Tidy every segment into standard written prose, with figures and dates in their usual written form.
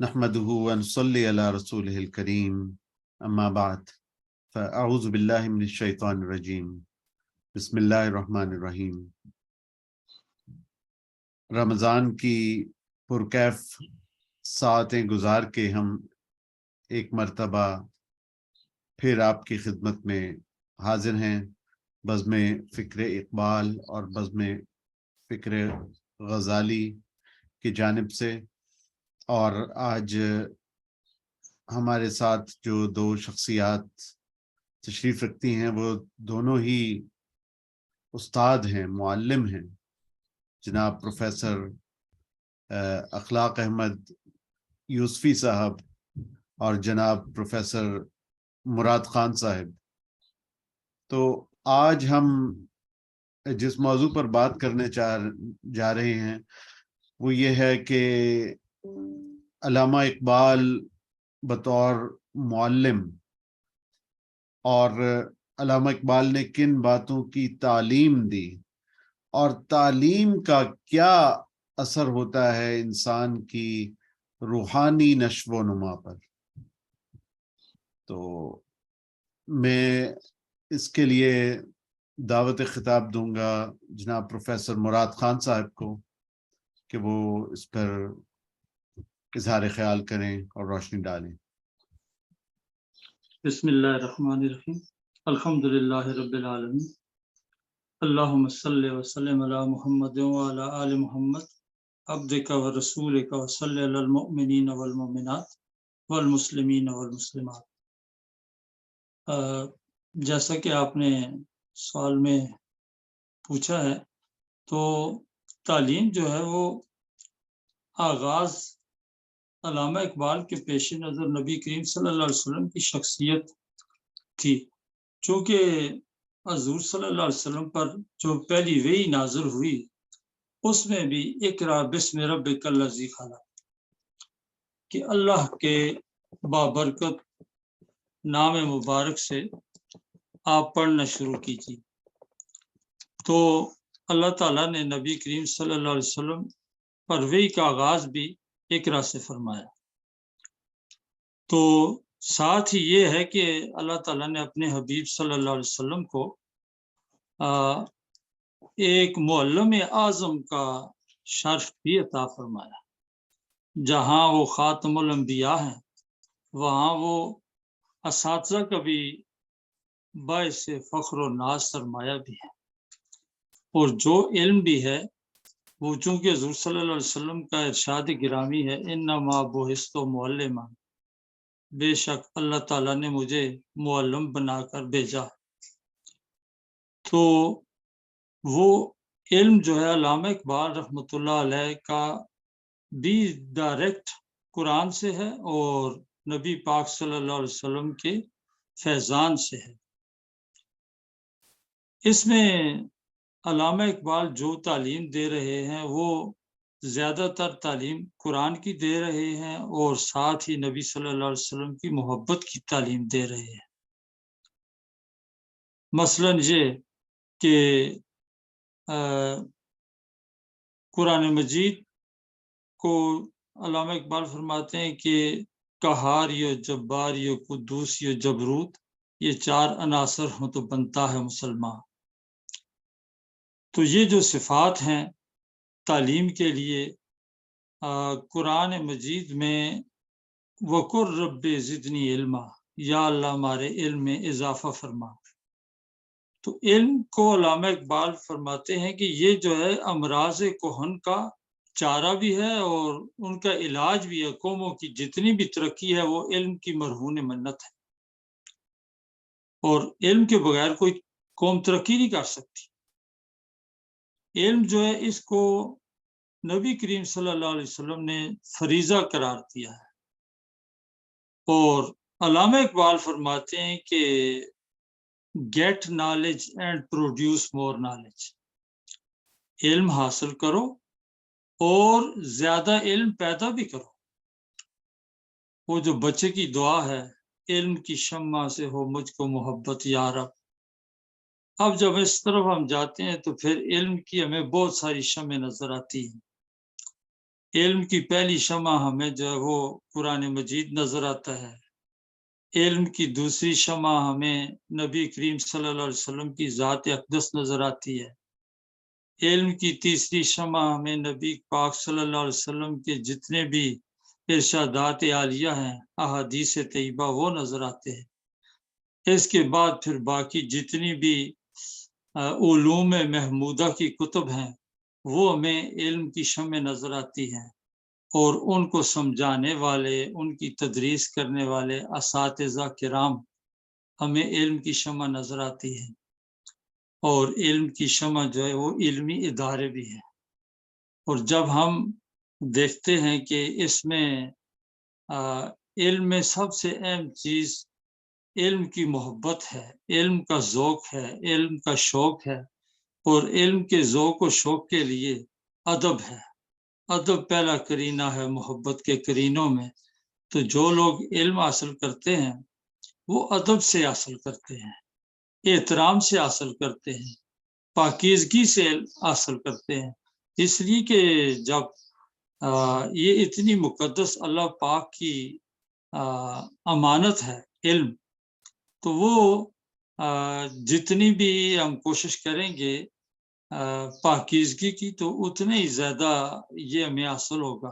نحمده ونصلي على رسوله الكريم اما بعد فاعوذ باللہ من الشیطان الرجیم بسم اللہ الرحمن الرحیم۔ رمضان کی پرکیف ساعتیں گزار کے ہم ایک مرتبہ پھر آپ کی خدمت میں حاضر ہیں بزم فکر اقبال اور بزم فکر غزالی کی جانب سے، اور آج ہمارے ساتھ جو دو شخصیات تشریف رکھتی ہیں وہ دونوں ہی استاد ہیں، معلم ہیں، جناب پروفیسر اخلاق احمد یوسفی صاحب اور جناب پروفیسر مراد خان صاحب۔ تو آج ہم جس موضوع پر بات کرنے جا رہے ہیں وہ یہ ہے کہ علامہ اقبال بطور معلم اور علامہ اقبال نے کن باتوں کی تعلیم دی اور تعلیم کا کیا اثر ہوتا ہے انسان کی روحانی نشو و نما پر۔ تو میں اس کے لیے دعوت خطاب دوں گا جناب پروفیسر مراد خان صاحب کو کہ وہ اس پر اظہار خیال کریں اور روشنی ڈالیں۔ بسم اللہ الرحمن الرحیم، الحمد للہ رب العالمین، اللہم صلی وسلم علی محمد وعلی آل محمد عبدک و رسولک و صلی علی المؤمنین والمؤمنات والمسلمین والمسلمات۔ جیسا کہ آپ نے سوال میں پوچھا ہے تو تعلیم جو ہے وہ آغاز علامہ اقبال کے پیش نظر نبی کریم صلی اللہ علیہ وسلم کی شخصیت تھی، چونکہ حضور صلی اللہ علیہ وسلم پر جو پہلی وحی نازل ہوئی اس میں بھی اقرا بسم ربک الذی خلق، کہ اللہ کے بابرکت نام مبارک سے آپ پڑھنا شروع کیجیے۔ تو اللہ تعالیٰ نے نبی کریم صلی اللہ علیہ وسلم پر وحی کا آغاز بھی اقرا سے فرمایا۔ تو ساتھ ہی یہ ہے کہ اللہ تعالیٰ نے اپنے حبیب صلی اللہ علیہ وسلم کو ایک معلم اعظم کا شرف بھی عطا فرمایا۔ جہاں وہ خاتم الانبیاء ہیں وہاں وہ اساتذہ کا بھی باعث فخر و ناز سرمایہ بھی ہے، اور جو علم بھی ہے وہ چونکہ حضور صلی اللہ علیہ وسلم کا ارشاد گرامی ہے، انما بعثت معلما، بے شک اللہ تعالیٰ نے مجھے معلم بنا کر بھیجا۔ تو وہ علم جو ہے علامہ اقبال رحمۃ اللہ علیہ کا بھی ڈائریکٹ قرآن سے ہے اور نبی پاک صلی اللہ علیہ وسلم کے فیضان سے ہے۔ اس میں علامہ اقبال جو تعلیم دے رہے ہیں وہ زیادہ تر تعلیم قرآن کی دے رہے ہیں اور ساتھ ہی نبی صلی اللہ علیہ وسلم کی محبت کی تعلیم دے رہے ہیں۔ مثلا یہ کہ قرآن مجید کو علامہ اقبال فرماتے ہیں کہ قہار یا جبار یا قدوس یا جبروت، یہ چار عناصر ہوں تو بنتا ہے مسلمان۔ تو یہ جو صفات ہیں تعلیم کے لیے قرآن مجید میں وقر رب زدنی علما، یا اللہ ہمارے علم میں اضافہ فرما۔ تو علم کو علامہ اقبال فرماتے ہیں کہ یہ جو ہے امراض کہن کا چارہ بھی ہے اور ان کا علاج بھی ہے۔ قوموں کی جتنی بھی ترقی ہے وہ علم کی مرہون منت ہے، اور علم کے بغیر کوئی قوم ترقی نہیں کر سکتی۔ علم جو ہے اس کو نبی کریم صلی اللہ علیہ وسلم نے فریضہ قرار دیا ہے، اور علامہ اقبال فرماتے ہیں کہ get knowledge and produce more knowledge, علم حاصل کرو اور زیادہ علم پیدا بھی کرو۔ وہ جو بچے کی دعا ہے، علم کی شمع سے ہو مجھ کو محبت یا رب۔ اب جب اس طرف ہم جاتے ہیں تو پھر علم کی ہمیں بہت ساری شمع نظر آتی ہیں۔ علم کی پہلی شمع ہمیں جو ہے وہ قرآن مجید نظر آتا ہے، علم کی دوسری شمع ہمیں نبی کریم صلی اللہ علیہ وسلم کی ذات اقدس نظر آتی ہے، علم کی تیسری شمع ہمیں نبی پاک صلی اللہ علیہ وسلم کے جتنے بھی ارشادات عالیہ ہیں، احادیث طیبہ، وہ نظر آتے ہیں۔ اس کے بعد پھر باقی جتنی بھی علوم محمودہ کی کتب ہیں وہ ہمیں علم کی شمع نظر آتی ہیں، اور ان کو سمجھانے والے، ان کی تدریس کرنے والے اساتذہ کرام ہمیں علم کی شمع نظر آتی ہے، اور علم کی شمع جو ہے وہ علمی ادارے بھی ہیں۔ اور جب ہم دیکھتے ہیں کہ اس میں علم میں سب سے اہم چیز علم کی محبت ہے، علم کا ذوق ہے، علم کا شوق ہے، اور علم کے ذوق و شوق کے لیے ادب ہے۔ ادب پہلا کرینہ ہے محبت کے کرینوں میں۔ تو جو لوگ علم حاصل کرتے ہیں وہ ادب سے حاصل کرتے ہیں، احترام سے حاصل کرتے ہیں، پاکیزگی سے حاصل کرتے ہیں، اس لیے کہ جب یہ اتنی مقدس اللہ پاک کی امانت ہے علم، تو وہ جتنی بھی ہم کوشش کریں گے پاکیزگی کی تو اتنے ہی زیادہ یہ ہمیں حاصل ہوگا۔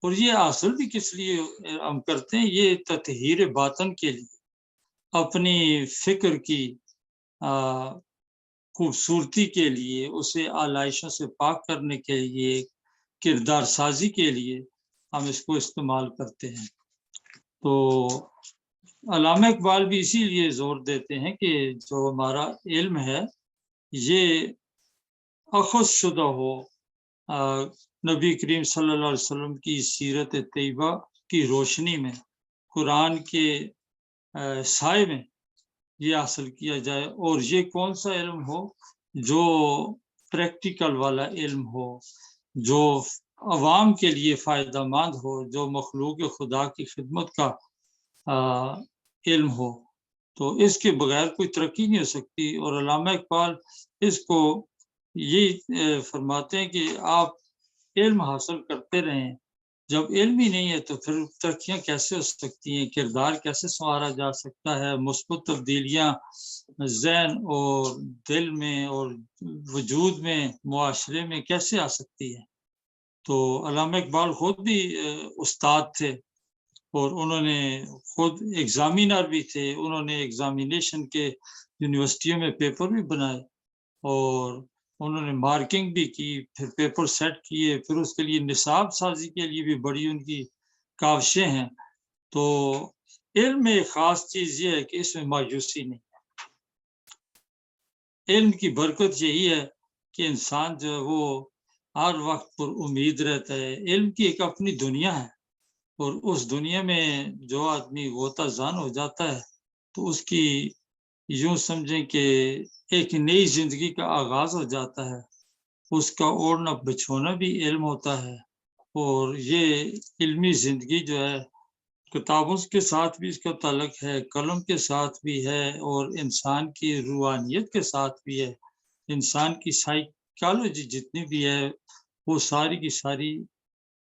اور یہ حاصل بھی کس لیے ہم کرتے ہیں؟ یہ تطہیر باطن کے لیے، اپنی فکر کی خوبصورتی کے لیے، اسے آلائشوں سے پاک کرنے کے لیے، کردار سازی کے لیے ہم اس کو استعمال کرتے ہیں۔ تو علامہ اقبال بھی اسی لیے زور دیتے ہیں کہ جو ہمارا علم ہے یہ اخذ شدہ ہو نبی کریم صلی اللہ علیہ وسلم کی سیرت طیبہ کی روشنی میں، قرآن کے سائے میں یہ حاصل کیا جائے، اور یہ کون سا علم ہو؟ جو پریکٹیکل والا علم ہو، جو عوام کے لیے فائدہ مند ہو، جو مخلوق خدا کی خدمت کا علم ہو۔ تو اس کے بغیر کوئی ترقی نہیں ہو سکتی۔ اور علامہ اقبال اس کو یہ فرماتے ہیں کہ آپ علم حاصل کرتے رہیں، جب علم ہی نہیں ہے تو پھر ترقیاں کیسے ہو سکتی ہیں، کردار کیسے سنوارا جا سکتا ہے، مثبت تبدیلیاں ذہن اور دل میں اور وجود میں، معاشرے میں کیسے آ سکتی ہے۔ تو علامہ اقبال خود بھی استاد تھے، اور انہوں نے خود ایگزامینر بھی تھے، انہوں نے ایگزامینیشن کے یونیورسٹیوں میں پیپر بھی بنائے، اور انہوں نے مارکنگ بھی کی، پھر پیپر سیٹ کیے، پھر اس کے لیے نصاب سازی کے لیے بھی بڑی ان کی کاوشیں ہیں۔ تو علم میں ایک خاص چیز یہ ہے کہ اس میں مایوسی نہیں ہے۔ علم کی برکت یہی ہے کہ انسان جو ہے وہ ہر وقت پر امید رہتا ہے۔ علم کی ایک اپنی دنیا ہے، اور اس دنیا میں جو آدمی غوطہ زن ہو جاتا ہے تو اس کی یوں سمجھیں کہ ایک نئی زندگی کا آغاز ہو جاتا ہے۔ اس کا اوڑھنا بچھونا بھی علم ہوتا ہے، اور یہ علمی زندگی جو ہے کتابوں کے ساتھ بھی اس کا تعلق ہے، قلم کے ساتھ بھی ہے، اور انسان کی روحانیت کے ساتھ بھی ہے۔ انسان کی سائیکالوجی جتنی بھی ہے وہ ساری کی ساری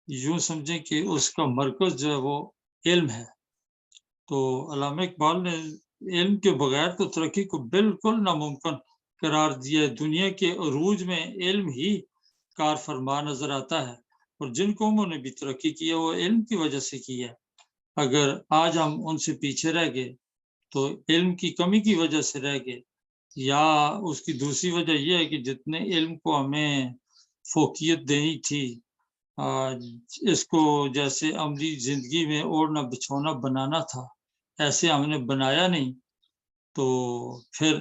یوں سمجھیں کہ اس کا مرکز جو ہے وہ علم ہے۔ تو علامہ اقبال نے علم کے بغیر تو ترقی کو بالکل ناممکن قرار دیا ہے۔ دنیا کے عروج میں علم ہی کار فرما نظر آتا ہے، اور جن قوموں نے بھی ترقی کی ہے وہ علم کی وجہ سے کی ہے۔ اگر آج ہم ان سے پیچھے رہ گئے تو علم کی کمی کی وجہ سے رہ گئے، یا اس کی دوسری وجہ یہ ہے کہ جتنے علم کو ہمیں فوقیت دینی تھی، اس کو جیسے عملی زندگی میں اوڑھنا بچھونا بنانا تھا، ایسے ہم نے بنایا نہیں، تو پھر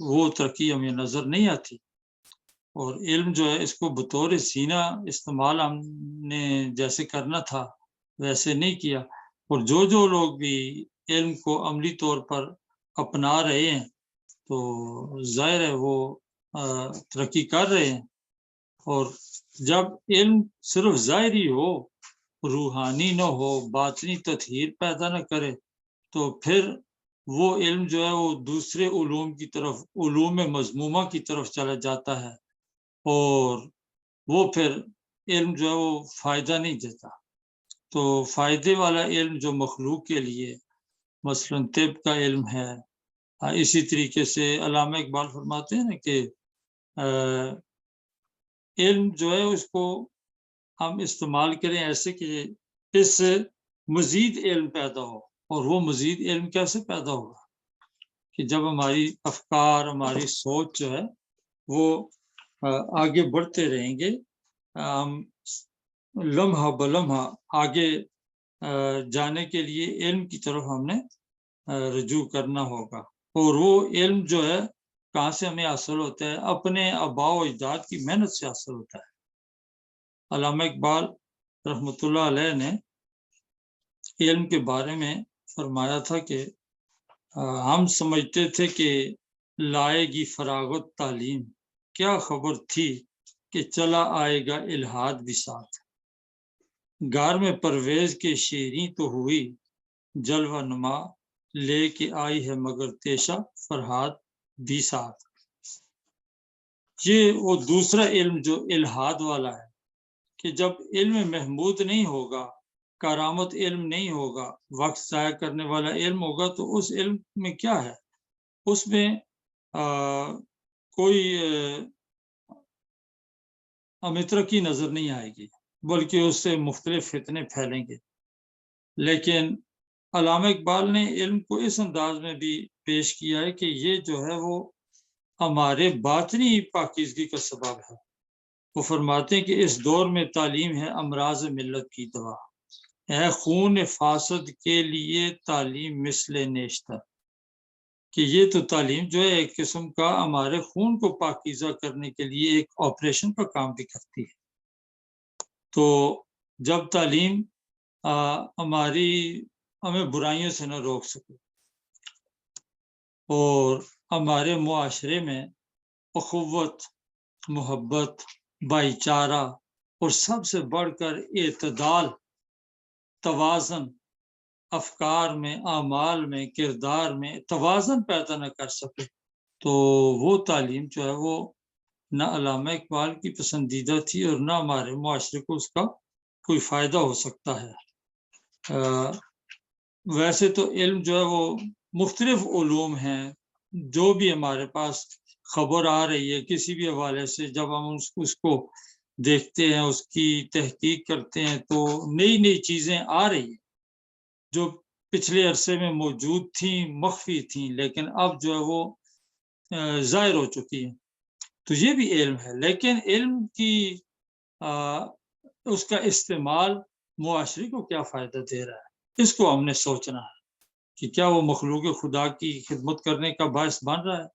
وہ ترقی ہمیں نظر نہیں آتی۔ اور علم جو ہے اس کو بطور زینہ استعمال ہم نے جیسے کرنا تھا ویسے نہیں کیا، اور جو لوگ بھی علم کو عملی طور پر اپنا رہے ہیں تو ظاہر ہے وہ ترقی کر رہے ہیں۔ اور جب علم صرف ظاہری ہو، روحانی نہ ہو، باطنی تطہیر پیدا نہ کرے، تو پھر وہ علم جو ہے وہ دوسرے علوم کی طرف، علوم مذمومہ کی طرف چلا جاتا ہے، اور وہ پھر علم جو ہے وہ فائدہ نہیں دیتا. تو فائدے والا علم جو مخلوق کے لیے مثلاً طب کا علم ہے، اسی طریقے سے علامہ اقبال فرماتے ہیں نا کہ علم جو ہے اس کو ہم استعمال کریں ایسے کہ اس سے مزید علم پیدا ہو. اور وہ مزید علم کیسے پیدا ہوگا؟ کہ جب ہماری افکار، ہماری سوچ جو ہے وہ آگے بڑھتے رہیں گے، ہم لمحہ بلمحہ آگے جانے کے لیے علم کی طرف ہم نے رجوع کرنا ہوگا. اور وہ علم جو ہے کہاں سے ہمیں حاصل ہوتا ہے؟ اپنے آباء و اجداد کی محنت سے حاصل ہوتا ہے. علامہ اقبال رحمۃ اللہ علیہ نے علم کے بارے میں فرمایا تھا کہ ہم سمجھتے تھے کہ لائے گی فراغت تعلیم، کیا خبر تھی کہ چلا آئے گا الہاد بھی ساتھ. گار میں پرویز کے شیریں تو ہوئی جلوہ نما، لے کے آئی ہے مگر تیشہ فرہاد بھی ساتھ. یہ وہ دوسرا علم جو الہاد والا ہے کہ جب علم محمود نہیں ہوگا، کارآمد علم نہیں ہوگا، وقت ضائع کرنے والا علم ہوگا، تو اس علم میں کیا ہے؟ اس میں کوئی ہمیں ترقی نظر نہیں آئے گی، بلکہ اس سے مختلف فتنے پھیلیں گے. لیکن علامہ اقبال نے علم کو اس انداز میں بھی پیش کیا ہے کہ یہ جو ہے وہ ہمارے باطنی پاکیزگی کا سبب ہے. وہ فرماتے ہیں کہ اس دور میں تعلیم ہے امراض ملت کی دوا، ہے خون فاسد کے لیے تعلیم مثل نیشتر. کہ یہ تو تعلیم جو ہے ایک قسم کا ہمارے خون کو پاکیزہ کرنے کے لیے ایک آپریشن کا کام بھی کرتی ہے. تو جب تعلیم ہمیں برائیوں سے نہ روک سکے اور ہمارے معاشرے میں اخوت، محبت، بھائی چارہ اور سب سے بڑھ کر اعتدال، توازن، افکار میں، اعمال میں، کردار میں توازن پیدا نہ کر سکے، تو وہ تعلیم جو ہے وہ نہ علامہ اقبال کی پسندیدہ تھی اور نہ ہمارے معاشرے کو اس کا کوئی فائدہ ہو سکتا ہے. ویسے تو علم جو ہے وہ مختلف علوم ہیں، جو بھی ہمارے پاس خبر آ رہی ہے کسی بھی حوالے سے، جب ہم اس کو دیکھتے ہیں، اس کی تحقیق کرتے ہیں، تو نئی نئی چیزیں آ رہی ہیں جو پچھلے عرصے میں موجود تھیں، مخفی تھیں، لیکن اب جو ہے وہ ظاہر ہو چکی ہیں. تو یہ بھی علم ہے، لیکن علم کی اس کا استعمال معاشرے کو کیا فائدہ دے رہا ہے، اس کو ہم نے سوچنا ہے کہ کیا وہ مخلوق خدا کی خدمت کرنے کا باعث بن رہا ہے.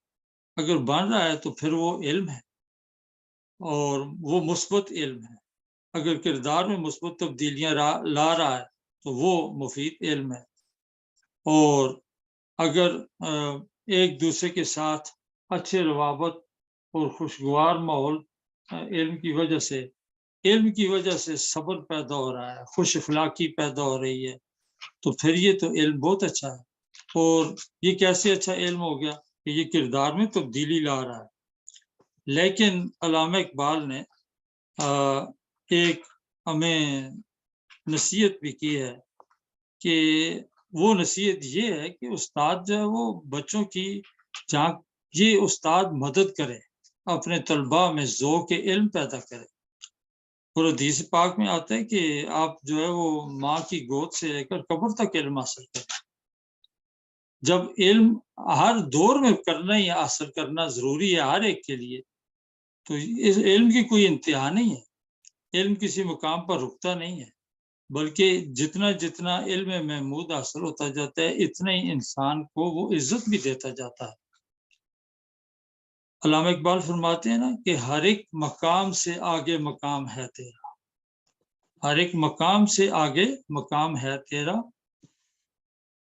اگر بن رہا ہے تو پھر وہ علم ہے اور وہ مثبت علم ہے. اگر کردار میں مثبت تبدیلیاں لا رہا ہے تو وہ مفید علم ہے. اور اگر ایک دوسرے کے ساتھ اچھے روابط اور خوشگوار ماحول علم کی وجہ سے صبر پیدا ہو رہا ہے، خوش اخلاقی پیدا ہو رہی ہے، تو پھر یہ تو علم بہت اچھا ہے. اور یہ کیسے اچھا علم ہو گیا کہ یہ کردار میں تبدیلی لا رہا ہے. لیکن علامہ اقبال نے ایک ہمیں نصیحت بھی کی ہے کہ وہ نصیحت یہ ہے کہ استاد جو ہے وہ بچوں کی یہ استاد مدد کرے، اپنے طلباء میں ذوق علم پیدا کرے. اور حدیث پاک میں آتا ہے کہ آپ جو ہے وہ ماں کی گود سے لے کر قبر تک علم حاصل کریں. جب علم ہر دور میں کرنا ہی حاصل کرنا ضروری ہے ہر ایک کے لیے، تو اس علم کی کوئی انتہا نہیں ہے. علم کسی مقام پر رکتا نہیں ہے، بلکہ جتنا جتنا علم محمود حاصل ہوتا جاتا ہے اتنا ہی انسان کو وہ عزت بھی دیتا جاتا ہے. علامہ اقبال فرماتے ہیں نا کہ ہر ایک مقام سے آگے مقام ہے تیرا، ہر ایک مقام سے آگے مقام ہے تیرا،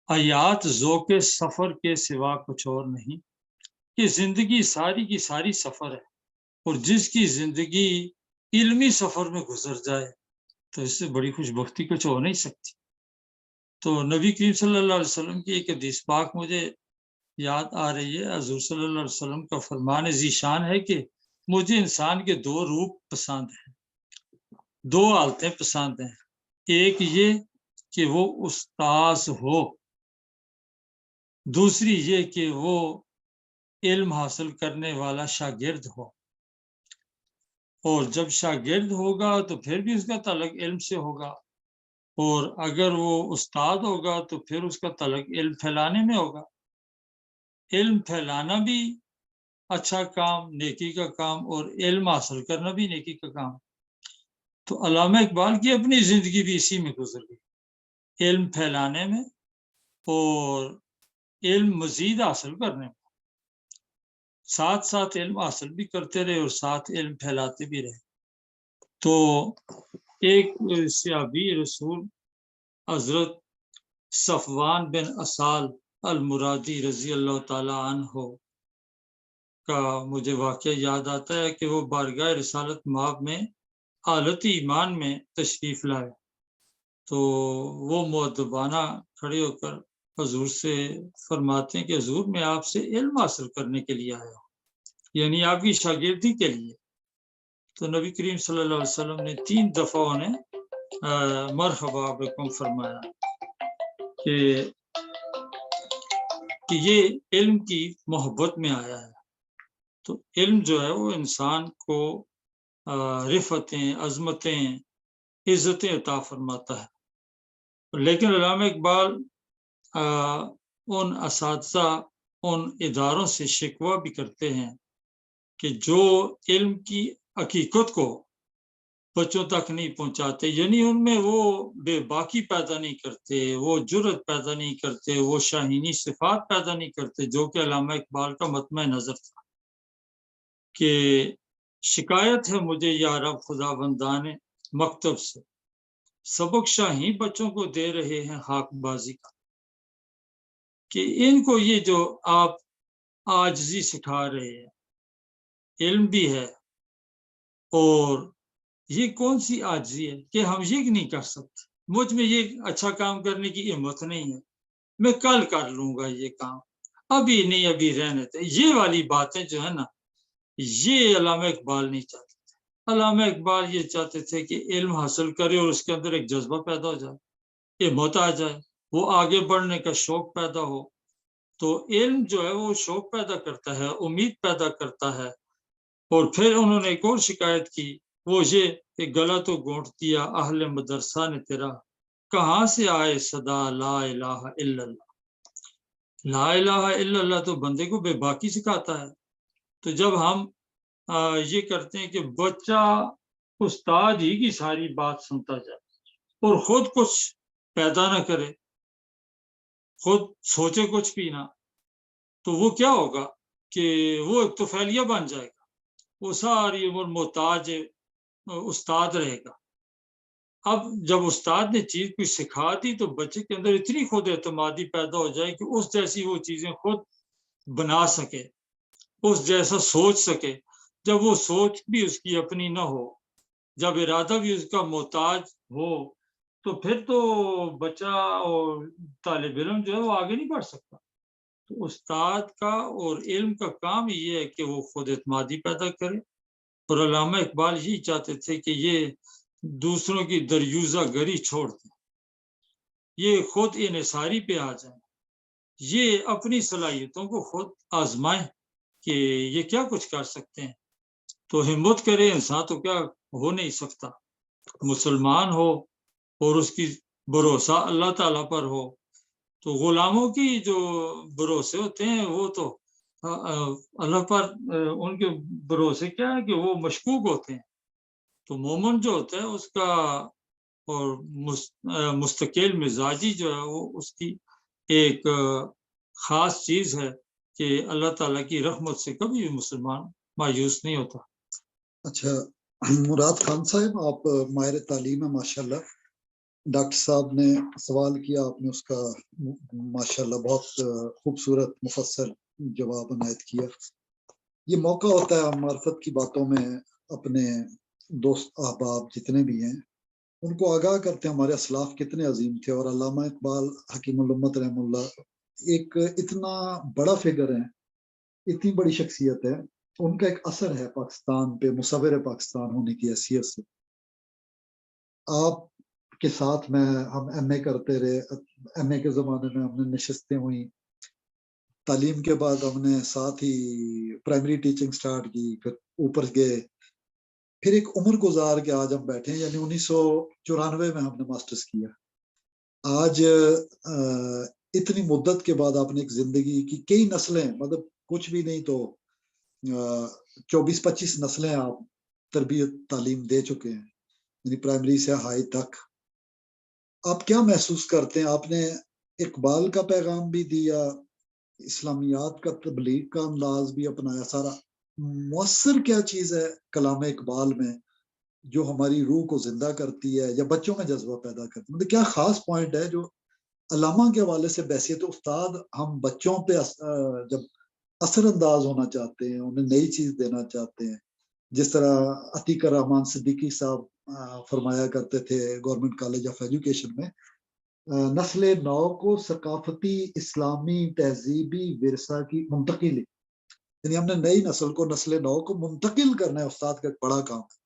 حیات ذوق سفر کے سوا کچھ اور نہیں. کہ زندگی ساری کی ساری سفر ہے، اور جس کی زندگی علمی سفر میں گزر جائے تو اس سے بڑی خوش بختی کچھ ہو نہیں سکتی. تو نبی کریم صلی اللہ علیہ وسلم کی ایک حدیث پاک مجھے یاد آ رہی ہے. حضور صلی اللہ علیہ وسلم کا فرمان ذی شان ہے کہ مجھے انسان کے 2 روپ پسند ہیں. دو حالتیں پسند ہیں، ایک یہ کہ وہ استاذ ہو، دوسری یہ کہ وہ علم حاصل کرنے والا شاگرد ہو. اور جب شاگرد ہوگا تو پھر بھی اس کا تعلق علم سے ہوگا، اور اگر وہ استاد ہوگا تو پھر اس کا تعلق علم پھیلانے میں ہوگا. علم پھیلانا بھی اچھا کام، نیکی کا کام، اور علم حاصل کرنا بھی نیکی کا کام. تو علامہ اقبال کی اپنی زندگی بھی اسی میں گزر گئی، علم پھیلانے میں اور علم مزید حاصل کرنے میں. ساتھ ساتھ علم حاصل بھی کرتے رہے اور ساتھ علم پھیلاتے بھی رہے. تو ایک صحابی رسول حضرت صفوان بن اسال المرادی رضی اللہ تعالی عنہ کا مجھے واقعہ یاد آتا ہے کہ وہ بارگاہ رسالت مآب میں حالت ایمان میں تشریف لائے. تو وہ مؤدبانہ کھڑے ہو کر حضور سے فرماتے ہیں کہ حضور میں آپ سے علم حاصل کرنے کے لیے آیا ہوں، یعنی آپ کی شاگردی کے لیے. تو نبی کریم صلی اللہ علیہ وسلم نے 3 دفعہ انہیں مرحبا بکم فرمایا کہ یہ علم کی محبت میں آیا ہے. تو علم جو ہے وہ انسان کو رفتیں، عظمتیں، عزتیں عطا فرماتا ہے. لیکن علامہ اقبال ان اساتذہ، ان اداروں سے شکوہ بھی کرتے ہیں کہ جو علم کی حقیقت کو بچوں تک نہیں پہنچاتے، یعنی ان میں وہ بے باکی پیدا نہیں کرتے، وہ جرت پیدا نہیں کرتے، وہ شاہینی صفات پیدا نہیں کرتے، جو کہ علامہ اقبال کا مطمع نظر تھا کہ شکایت ہے مجھے یا رب خدا بندان مکتب سے، سبق شاہی بچوں کو دے رہے ہیں خاک بازی کا. کہ ان کو یہ جو آپ عاجزی سکھا رہے ہیں، علم بھی ہے اور یہ کون سی عاجزی ہے کہ ہم یہ نہیں کر سکتے، مجھ میں یہ اچھا کام کرنے کی ہمت نہیں ہے، میں کل کر لوں گا یہ کام، ابھی نہیں، ابھی رہنے دے. یہ والی باتیں جو ہے نا، یہ علامہ اقبال نہیں چاہتے تھے. علامہ اقبال یہ چاہتے تھے کہ علم حاصل کرے اور اس کے اندر ایک جذبہ پیدا ہو جائے، ہمت آ جائے، وہ آگے بڑھنے کا شوق پیدا ہو. تو علم جو ہے وہ شوق پیدا کرتا ہے، امید پیدا کرتا ہے. اور پھر انہوں نے ایک اور شکایت کی، وہ یہ کہ گلا تو گونٹ دیا اہل مدرسہ نے تیرا، کہاں سے آئے صدا لا الہ الا اللہ. لا الہ الا اللہ تو بندے کو بے باکی سکھاتا ہے. تو جب ہم یہ کرتے ہیں کہ بچہ استاد ہی کی ساری بات سنتا جائے اور خود کچھ پیدا نہ کرے، خود سوچے کچھ بھی نہ، تو وہ کیا ہوگا کہ وہ ایک طفیلیہ بن جائے گا، وہ ساری عمر محتاج استاد رہے گا. اب جب استاد نے چیز کوئی سکھا دی تو بچے کے اندر اتنی خود اعتمادی پیدا ہو جائے کہ اس جیسی وہ چیزیں خود بنا سکے، اس جیسا سوچ سکے. جب وہ سوچ بھی اس کی اپنی نہ ہو، جب ارادہ بھی اس کا محتاج ہو، تو پھر تو بچہ اور طالب علم جو ہے وہ آگے نہیں بڑھ سکتا. تو استاد کا اور علم کا کام یہ ہے کہ وہ خود اعتمادی پیدا کرے. اور علامہ اقبال یہی چاہتے تھے کہ یہ دوسروں کی دریوزہ گری چھوڑ دیں، یہ خود انحصاری پہ آ جائیں، یہ اپنی صلاحیتوں کو خود آزمائیں کہ یہ کیا کچھ کر سکتے ہیں. تو ہمت کرے انسان، تو کیا ہو نہیں سکتا. مسلمان ہو اور اس کی بھروسہ اللہ تعالیٰ پر ہو. تو غلاموں کی جو بھروسے ہوتے ہیں وہ تو اللہ پر ان کے بھروسے کیا ہے کہ وہ مشکوک ہوتے ہیں. تو مومن جو ہوتا ہے اس کا اور مستقل مزاجی جو ہے وہ اس کی ایک خاص چیز ہے کہ اللہ تعالیٰ کی رحمت سے کبھی بھی مسلمان مایوس نہیں ہوتا. اچھا مراد خان صاحب، آپ ماہر تعلیم ہیں ماشاءاللہ. ڈاکٹر صاحب نے سوال کیا، آپ نے اس کا ماشاءاللہ بہت خوبصورت مفصل جواب عنایت کیا. یہ موقع ہوتا ہے ہم معرفت کی باتوں میں اپنے دوست احباب جتنے بھی ہیں ان کو آگاہ کرتے ہیں ہمارے اسلاف کتنے عظیم تھے. اور علامہ اقبال حکیم الامت رحم اللہ ایک اتنا بڑا فگر ہے، اتنی بڑی شخصیت ہے، ان کا ایک اثر ہے پاکستان پہ، مصور پاکستان ہونے کی حیثیت سے. آپ کے ساتھ میں ہم ایم اے کرتے رہے. ایم اے کے زمانے میں ہم نے نشستیں ہوئی. تعلیم کے بعد ہم نے ساتھ ہی پرائمری ٹیچنگ سٹارٹ کی, پھر اوپر گئے, پھر ایک عمر گزار کے آج ہم بیٹھے ہیں. یعنی 1994 میں ہم نے ماسٹرز کیا. آج اتنی مدت کے بعد آپ نے ایک زندگی کی کئی نسلیں, مطلب کچھ بھی نہیں تو 24-25 نسلیں آپ تربیت تعلیم دے چکے ہیں, یعنی پرائمری سے ہائی تک. آپ کیا محسوس کرتے ہیں؟ آپ نے اقبال کا پیغام بھی دیا, اسلامیات کا تبلیغ کا انداز بھی اپنایا, سارا مؤثر کیا چیز ہے کلام اقبال میں جو ہماری روح کو زندہ کرتی ہے یا بچوں میں جذبہ پیدا کرتی ہے؟ مطلب کیا خاص پوائنٹ ہے جو علامہ کے حوالے سے بحثیت استاد ہم بچوں پہ جب اثر انداز ہونا چاہتے ہیں, انہیں نئی چیز دینا چاہتے ہیں, جس طرح عتیق الرحمان صدیقی صاحب فرمایا کرتے تھے گورنمنٹ کالج آف ایجوکیشن میں, نسل نو کو ثقافتی اسلامی تہذیبی ورثہ کی منتقلی, یعنی ہم نے نئی نسل کو, نسل نو کو منتقل کرنا ہے, استاد کا ایک بڑا کام ہے.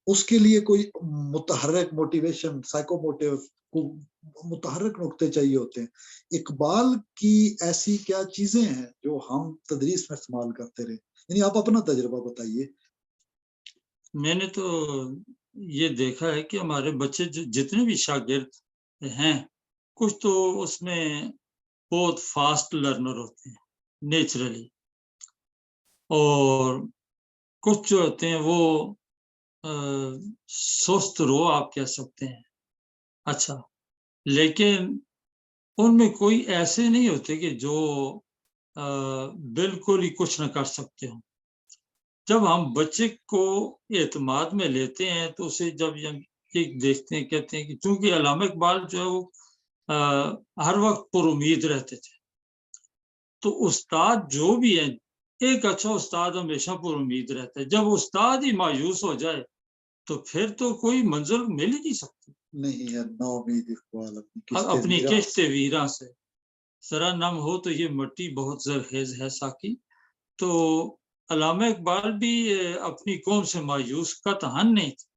اس کے لیے کوئی متحرک موٹیویشن, سائیکو موٹیو کو متحرک نقطے چاہیے ہوتے ہیں. اقبال کی ایسی کیا چیزیں ہیں جو ہم تدریس میں استعمال کرتے رہے؟ یعنی آپ اپنا تجربہ بتائیے. میں نے تو یہ دیکھا ہے کہ ہمارے بچے جتنے بھی شاگرد ہیں, کچھ تو اس میں بہت فاسٹ لرنر ہوتے ہیں نیچرلی, اور کچھ جو ہوتے ہیں وہ سست رو آپ کہہ سکتے ہیں. اچھا, لیکن ان میں کوئی ایسے نہیں ہوتے کہ جو بالکل ہی کچھ نہ کر سکتے ہوں. جب ہم بچے کو اعتماد میں لیتے ہیں تو اسے جب دیکھتے ہیں, کہتے ہیں کہ چونکہ علامہ اقبال جو ہے وہ ہر وقت پر امید رہتے تھے, تو استاد جو بھی ہے, ایک اچھا استاد ہمیشہ پر امید رہتا ہے. جب استاد ہی مایوس ہو جائے تو پھر تو کوئی منزل مل ہی نہیں سکتی. نہیں ہے نا امید اقبال اپنی کشت ویراں سے, ذرا نم ہو تو یہ مٹی بہت زرخیز ہے ساقی. تو علامہ اقبال بھی اپنی قوم سے مایوس قطعاً نہیں تھے.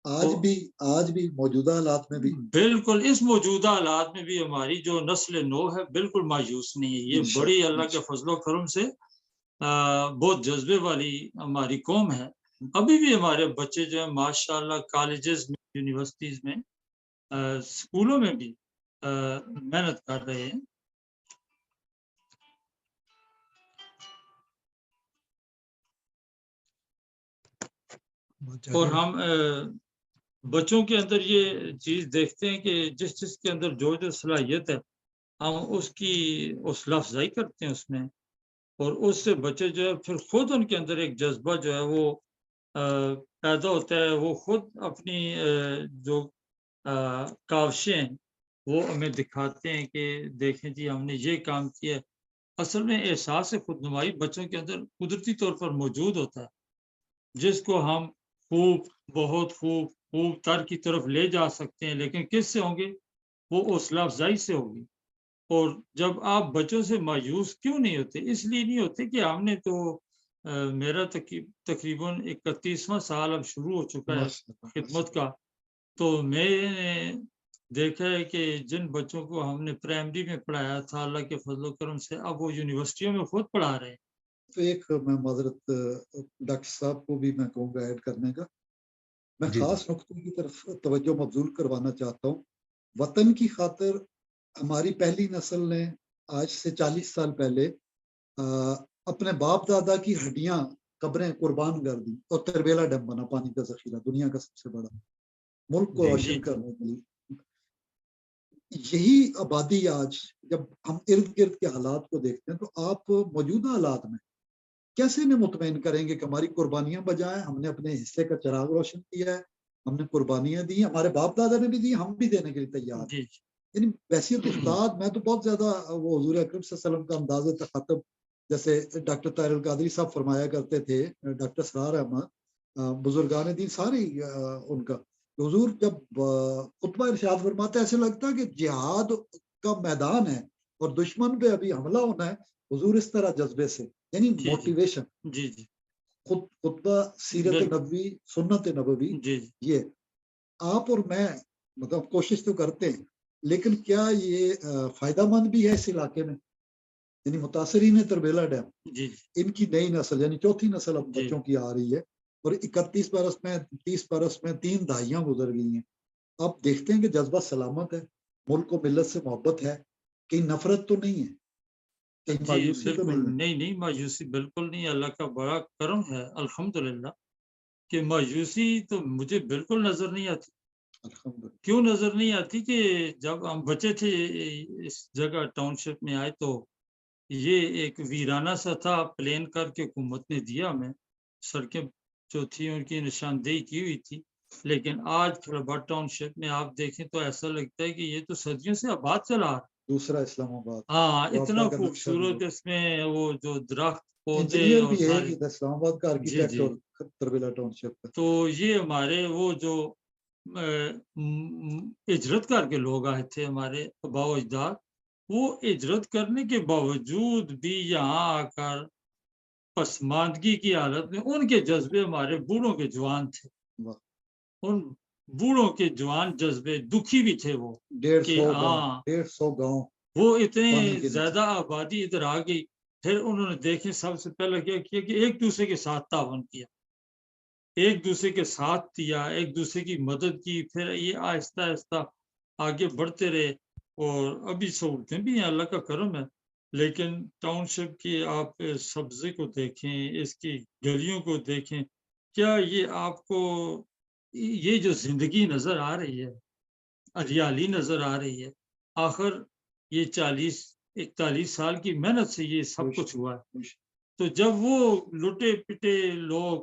آج بھی موجودہ حالات میں بھی بالکل اس موجودہ حالات میں بھی ہماری جو نسل نو ہے بالکل مایوس نہیں ہے. یہ بڑی اللہ کے فضل و کرم سے بہت جذبے والی ہماری قوم ہے. ابھی بھی ہمارے بچے جو ہیں ماشاءاللہ کالجز میں, یونیورسٹیز میں, اسکولوں میں بھی محنت کر رہے ہیں. اور ہم بچوں کے اندر یہ چیز دیکھتے ہیں کہ جس کے اندر جو صلاحیت ہے ہم اس کی حوصلہ افزائی کرتے ہیں اس میں, اور اس سے بچے جو ہے پھر خود ان کے اندر ایک جذبہ جو ہے وہ پیدا ہوتا ہے. وہ خود اپنی جو کاوشیں ہیں وہ ہمیں دکھاتے ہیں کہ دیکھیں جی ہم نے یہ کام کیا. اصل میں احساس خود نمائی بچوں کے اندر قدرتی طور پر موجود ہوتا ہے, جس کو ہم بہت خوب تر کی طرف لے جا سکتے ہیں. لیکن کس سے ہوں گے؟ وہ حوصلہ افزائی سے ہوگی. اور جب آپ بچوں سے مایوس کیوں نہیں ہوتے؟ اس لیے نہیں ہوتے کہ ہم نے تو میرا تقریباً 31واں سال اب شروع ہو چکا ہے خدمت کا, تو میں نے دیکھا ہے کہ جن بچوں کو ہم نے پرائمری میں پڑھایا تھا اللہ کے فضل و کرم سے اب وہ یونیورسٹیوں میں خود پڑھا رہے ہیں. تو ایک میں معذرت ڈاکٹر صاحب کو بھی میں کہوں گا ایڈ کرنے کا, میں خاص نقطوں کی طرف توجہ مبذول کروانا چاہتا ہوں. وطن کی خاطر ہماری پہلی نسل نے آج سے 40 سال پہلے اپنے باپ دادا کی ہڈیاں قبریں قربان کر دی اور تربیلا ڈیم بنا, پانی کا ذخیرہ دنیا کا سب سے بڑا, ملک کو روشن کرنے کے لیے. یہی آبادی آج جب ہم ارد گرد کے حالات کو دیکھتے ہیں تو آپ موجودہ حالات میں کیسے انہیں مطمئن کریں گے کہ ہماری قربانیاں بجائیں, ہم نے اپنے حصے کا چراغ روشن کیا ہے, ہم نے قربانیاں دی, ہمارے باپ دادا نے بھی دی, ہم بھی دینے کے لیے تیار ہیں. یعنی بحیثیت استاد میں تو بہت زیادہ وہ حضور اکرم صلی اللہ علیہ وسلم کا انداز تخاطب, جیسے ڈاکٹر طاہر القادری صاحب فرمایا کرتے تھے, ڈاکٹر سرار احمد, بزرگان دین سارے ان کا, حضور جب خطبہ ارشاد فرماتے ایسے لگتا ہے کہ جہاد کا میدان ہے اور دشمن پہ ابھی حملہ ہونا ہے. حضور اس طرح جذبے سے, یعنی موٹیویشن, خطبہ سیرت نبوی سنت نبوی, یہ آپ اور میں مطلب کوشش تو کرتے ہیں، لیکن کیا یہ فائدہ مند بھی ہے اس علاقے میں؟ یعنی متاثرین تربیلا ڈیم، جی ان کی نئی نسل یعنی چوتھی نسل اب جی بچوں کی آ رہی ہے، اور 31 برس میں 30 برس میں 3 دہائیاں گزر گئی ہیں. آپ دیکھتے ہیں کہ جذبہ سلامت ہے، ملک و ملت سے محبت ہے، کہیں نفرت تو نہیں ہے، کہیں جی مایوسی تو بالکل نہیں ہے. نہیں نہیں، مایوسی بالکل نہیں. اللہ کا بڑا کرم ہے الحمدللہ کہ مایوسی تو مجھے بالکل نظر نہیں آتی. الحمدللہ. کیوں نظر نہیں آتی کہ جب ہم بچے تھے اس جگہ ٹاؤن شپ میں آئے تو یہ ایک ویرانہ سا تھا، پلین کر کے حکومت نے دیا ہمیں. سڑکیں جو تھی ان کی نشاندہی کی ہوئی تھی، لیکن آج کھڑبا ٹاؤن شپ میں آپ دیکھیں تو ایسا لگتا ہے کہ یہ تو صدیوں سے آباد چلا رہا ہے. دوسرا اسلام آباد، ہاں وہ اتنا آپا کا نقشہ بھی خوبصورت ہو. اس میں وہ جو درخت پودے انجینئر اور بھی ہے سارے. کہ اسلام آباد کا جی آرکیٹیکٹ جی، اور تربیلا ٹاؤن شپ کا. تو یہ ہمارے وہ جو ہجرت کر کے لوگ آئے تھے ہمارے آبا و اجداد، وہ ہجرت کرنے کے باوجود بھی یہاں آ کر پسماندگی کی حالت میں ان کے جذبے ہمارے بوڑھوں کے جوان تھے. واہ. ان بوڑھوں کے جوان جذبے دکھی بھی تھے وہ 150 کہ گاؤں، ہاں 150 گاؤں وہ اتنے پانی کے نیچے. زیادہ آبادی ادھر آ گئی. پھر انہوں نے دیکھیں سب سے پہلے کیا کیا کہ ایک دوسرے کے ساتھ تعاون کیا، ایک دوسرے کے ساتھ دیا، ایک دوسرے کی مدد کی. پھر یہ آہستہ آہستہ آگے بڑھتے رہے اور ابھی سہولتیں بھی ہیں، اللہ کا کرم ہے. لیکن ٹاؤن شپ کی آپ سبزے کو دیکھیں، اس کی گلیوں کو دیکھیں، کیا یہ آپ کو یہ جو زندگی نظر آ رہی ہے، ہریالی نظر آ رہی ہے؟ آخر یہ 40-41 سال کی محنت سے یہ سب کچھ ہوا ہے. تو جب وہ لٹے پٹے لوگ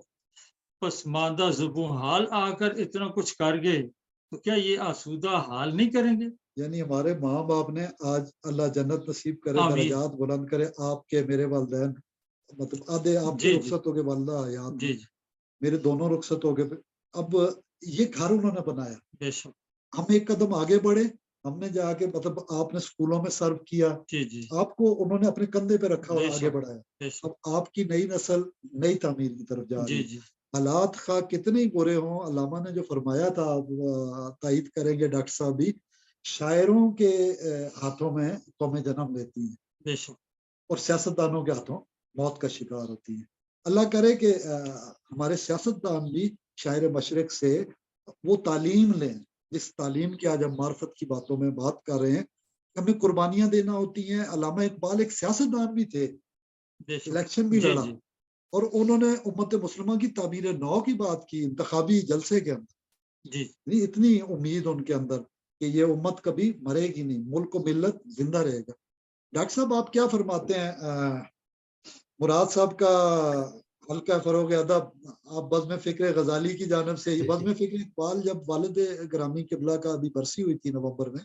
پسماندہ زبوں حال آ کر اتنا کچھ کر گئے تو کیا یہ آسودہ حال نہیں کریں گے؟ یعنی ہمارے ماں باپ نے آج اللہ جنت نصیب کرے، آمین. درجات بلند کرے. آپ کے میرے والدین مطلب آدھے آپ کے جی جی رخصت ہو گئے، والدہ حیات جی میں، جی میرے دونوں رخصت ہو گئے. اب یہ گھر انہوں نے بنایا، بے شک. ہم ایک قدم آگے بڑھے. ہم نے جا کے مطلب آپ نے اسکولوں میں سرو کیا، جی جی آپ کو انہوں نے اپنے کندھے پہ رکھا اور بے آگے شک بڑھایا. بے شک. اب آپ کی نئی نسل نئی تعمیر کی طرف جا رہی جی ہے. جی حالات خواہ کتنے ہی برے ہوں، علامہ نے جو فرمایا تھا، آپ تائید کریں گے ڈاکٹر صاحب بھی، شاعروں کے ہاتھوں میں قومیں جنم لیتی ہیں بے شک. اور سیاستدانوں کے ہاتھوں موت کا شکار ہوتی ہیں. اللہ کرے کہ ہمارے سیاستدان بھی شاعر مشرق سے وہ تعلیم لیں جس تعلیم کی آج ہم معرفت کی باتوں میں بات کر رہے ہیں. ہمیں قربانیاں دینا ہوتی ہیں. علامہ اقبال ایک سیاستدان بھی تھے، بے شک. الیکشن بھی جی لڑا، جی اور انہوں نے امت مسلمہ کی تعبیر نو کی بات کی انتخابی جلسے کے اندر. جی اتنی امید ان کے اندر کہ یہ امت کبھی مرے گی نہیں، ملک و ملت زندہ رہے گا. ڈاکٹر صاحب آپ کیا فرماتے ہیں؟ مراد صاحب کا حلقہ فروغ ادب، آپ بزم فکر غزالی کی جانب سے، یہ بزم فکر اقبال جب والد گرامی قبلہ کا ابھی برسی ہوئی تھی نومبر میں،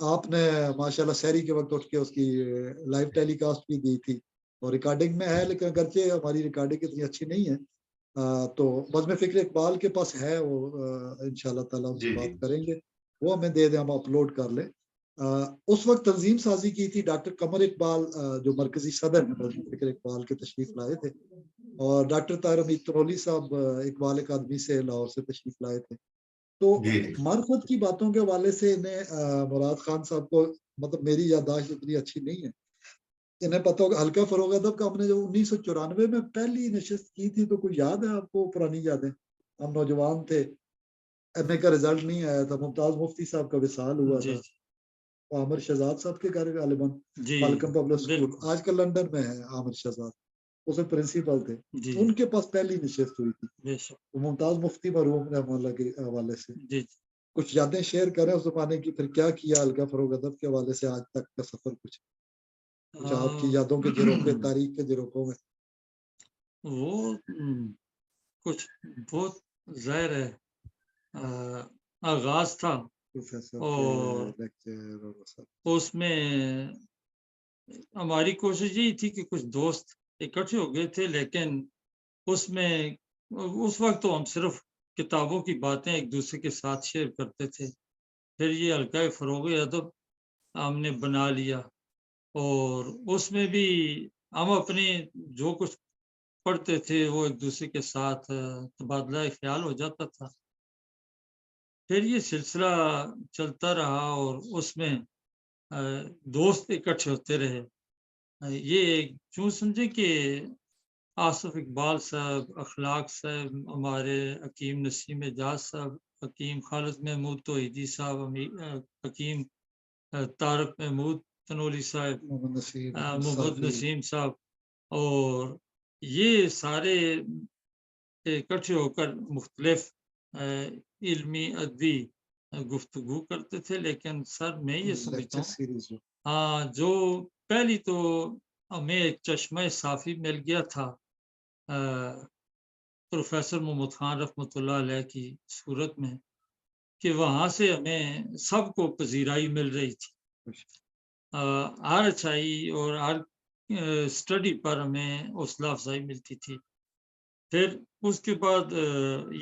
آپ نے ماشاءاللہ سحری کے وقت اٹھ کے اس کی لائیو ٹیلی کاسٹ بھی دی تھی، اور ریکارڈنگ میں ہے، لیکن اگرچہ ہماری ریکارڈنگ اتنی اچھی نہیں ہے. تو بزم فکر اقبال کے پاس ہے وہ، انشاءاللہ تعالیٰ ان سے جی بات جی کریں گے، وہ ہمیں دے دیں، ہم اپلوڈ کر لیں. اس وقت تنظیم سازی کی تھی ڈاکٹر قمر اقبال، جو مرکزی صدر ہیں بزم فکر اقبال کے، تشریف لائے تھے، اور ڈاکٹر طاہر حمید ترولی صاحب اقبال اکادمی سے لاہور سے تشریف لائے تھے. تو جی معرفت کی باتوں کے حوالے سے انہیں مراد خان صاحب کو مطلب میری یادداشت اتنی اچھی نہیں ہے، انہیں پتہ ہوگا حلقہ فروغ ادب کا ہم نے جو 1994 میں پہلی نشست کی تھی، تو کوئی یاد ہے آپ کو پرانی یادیں؟ ہم نوجوان تھے، ایم اے کا رزلٹ نہیں آیا تھا، ممتاز مفتی صاحب کا وصال ہوا جی تھا، عامر شہزاد صاحب کے گھر غالباً جی مالکم پبلک اسکول، بالکل. آج کل لندن میں ہے عامر شہزاد، اس میں پرنسپل تھے. جی ان کے پاس پہلی نشست ہوئی تھی، بے شک. ممتاز مفتی مرحوم رحمہ اللہ کے حوالے سے جی جی کچھ یادیں شیئر کریں اس زمانے کی، پھر کیا کیا حلقہ فروغ ادب کے حوالے سے آج تک کا سفر، کچھ آپ کی یادوں کے جھروکے، تاریخ کے جھروکوں میں. وہ کچھ بہت ظاہر ہے آغاز تھا، پروفیسر کے اور لیکچر اور سب. اس میں ہماری کوشش یہی تھی کہ کچھ دوست اکٹھے ہو گئے تھے، لیکن اس میں اس وقت تو ہم صرف کتابوں کی باتیں ایک دوسرے کے ساتھ شیئر کرتے تھے. پھر یہ حلقہ فروغ ادب ہم نے بنا لیا، اور اس میں بھی ہم اپنے جو کچھ پڑھتے تھے وہ ایک دوسرے کے ساتھ تبادلہ خیال ہو جاتا تھا. پھر یہ سلسلہ چلتا رہا اور اس میں دوست اکٹھے ہوتے رہے. یہ کیوں سمجھے کہ آصف اقبال صاحب، اخلاق صاحب، ہمارے حکیم نسیم اعجاز صاحب، حکیم خالد محمود توحیدی صاحب، حکیم طارق محمود تنولی صاحب، محمد نسیم صاحب، اور یہ سارے اکٹھے ہو کر مختلف علمی ادبی گفتگو کرتے تھے. لیکن سر میں یہ سمجھتا ہوں ہاں، جو پہلی تو ہمیں ایک چشمہ صافی مل گیا تھا پروفیسر محمد خان رحمۃ اللہ علیہ کی صورت میں، کہ وہاں سے ہمیں سب کو پذیرائی مل رہی تھی. ہر اچھائی اور ہر اسٹڈی پر ہمیں حوصلہ افزائی ملتی تھی. پھر اس کے بعد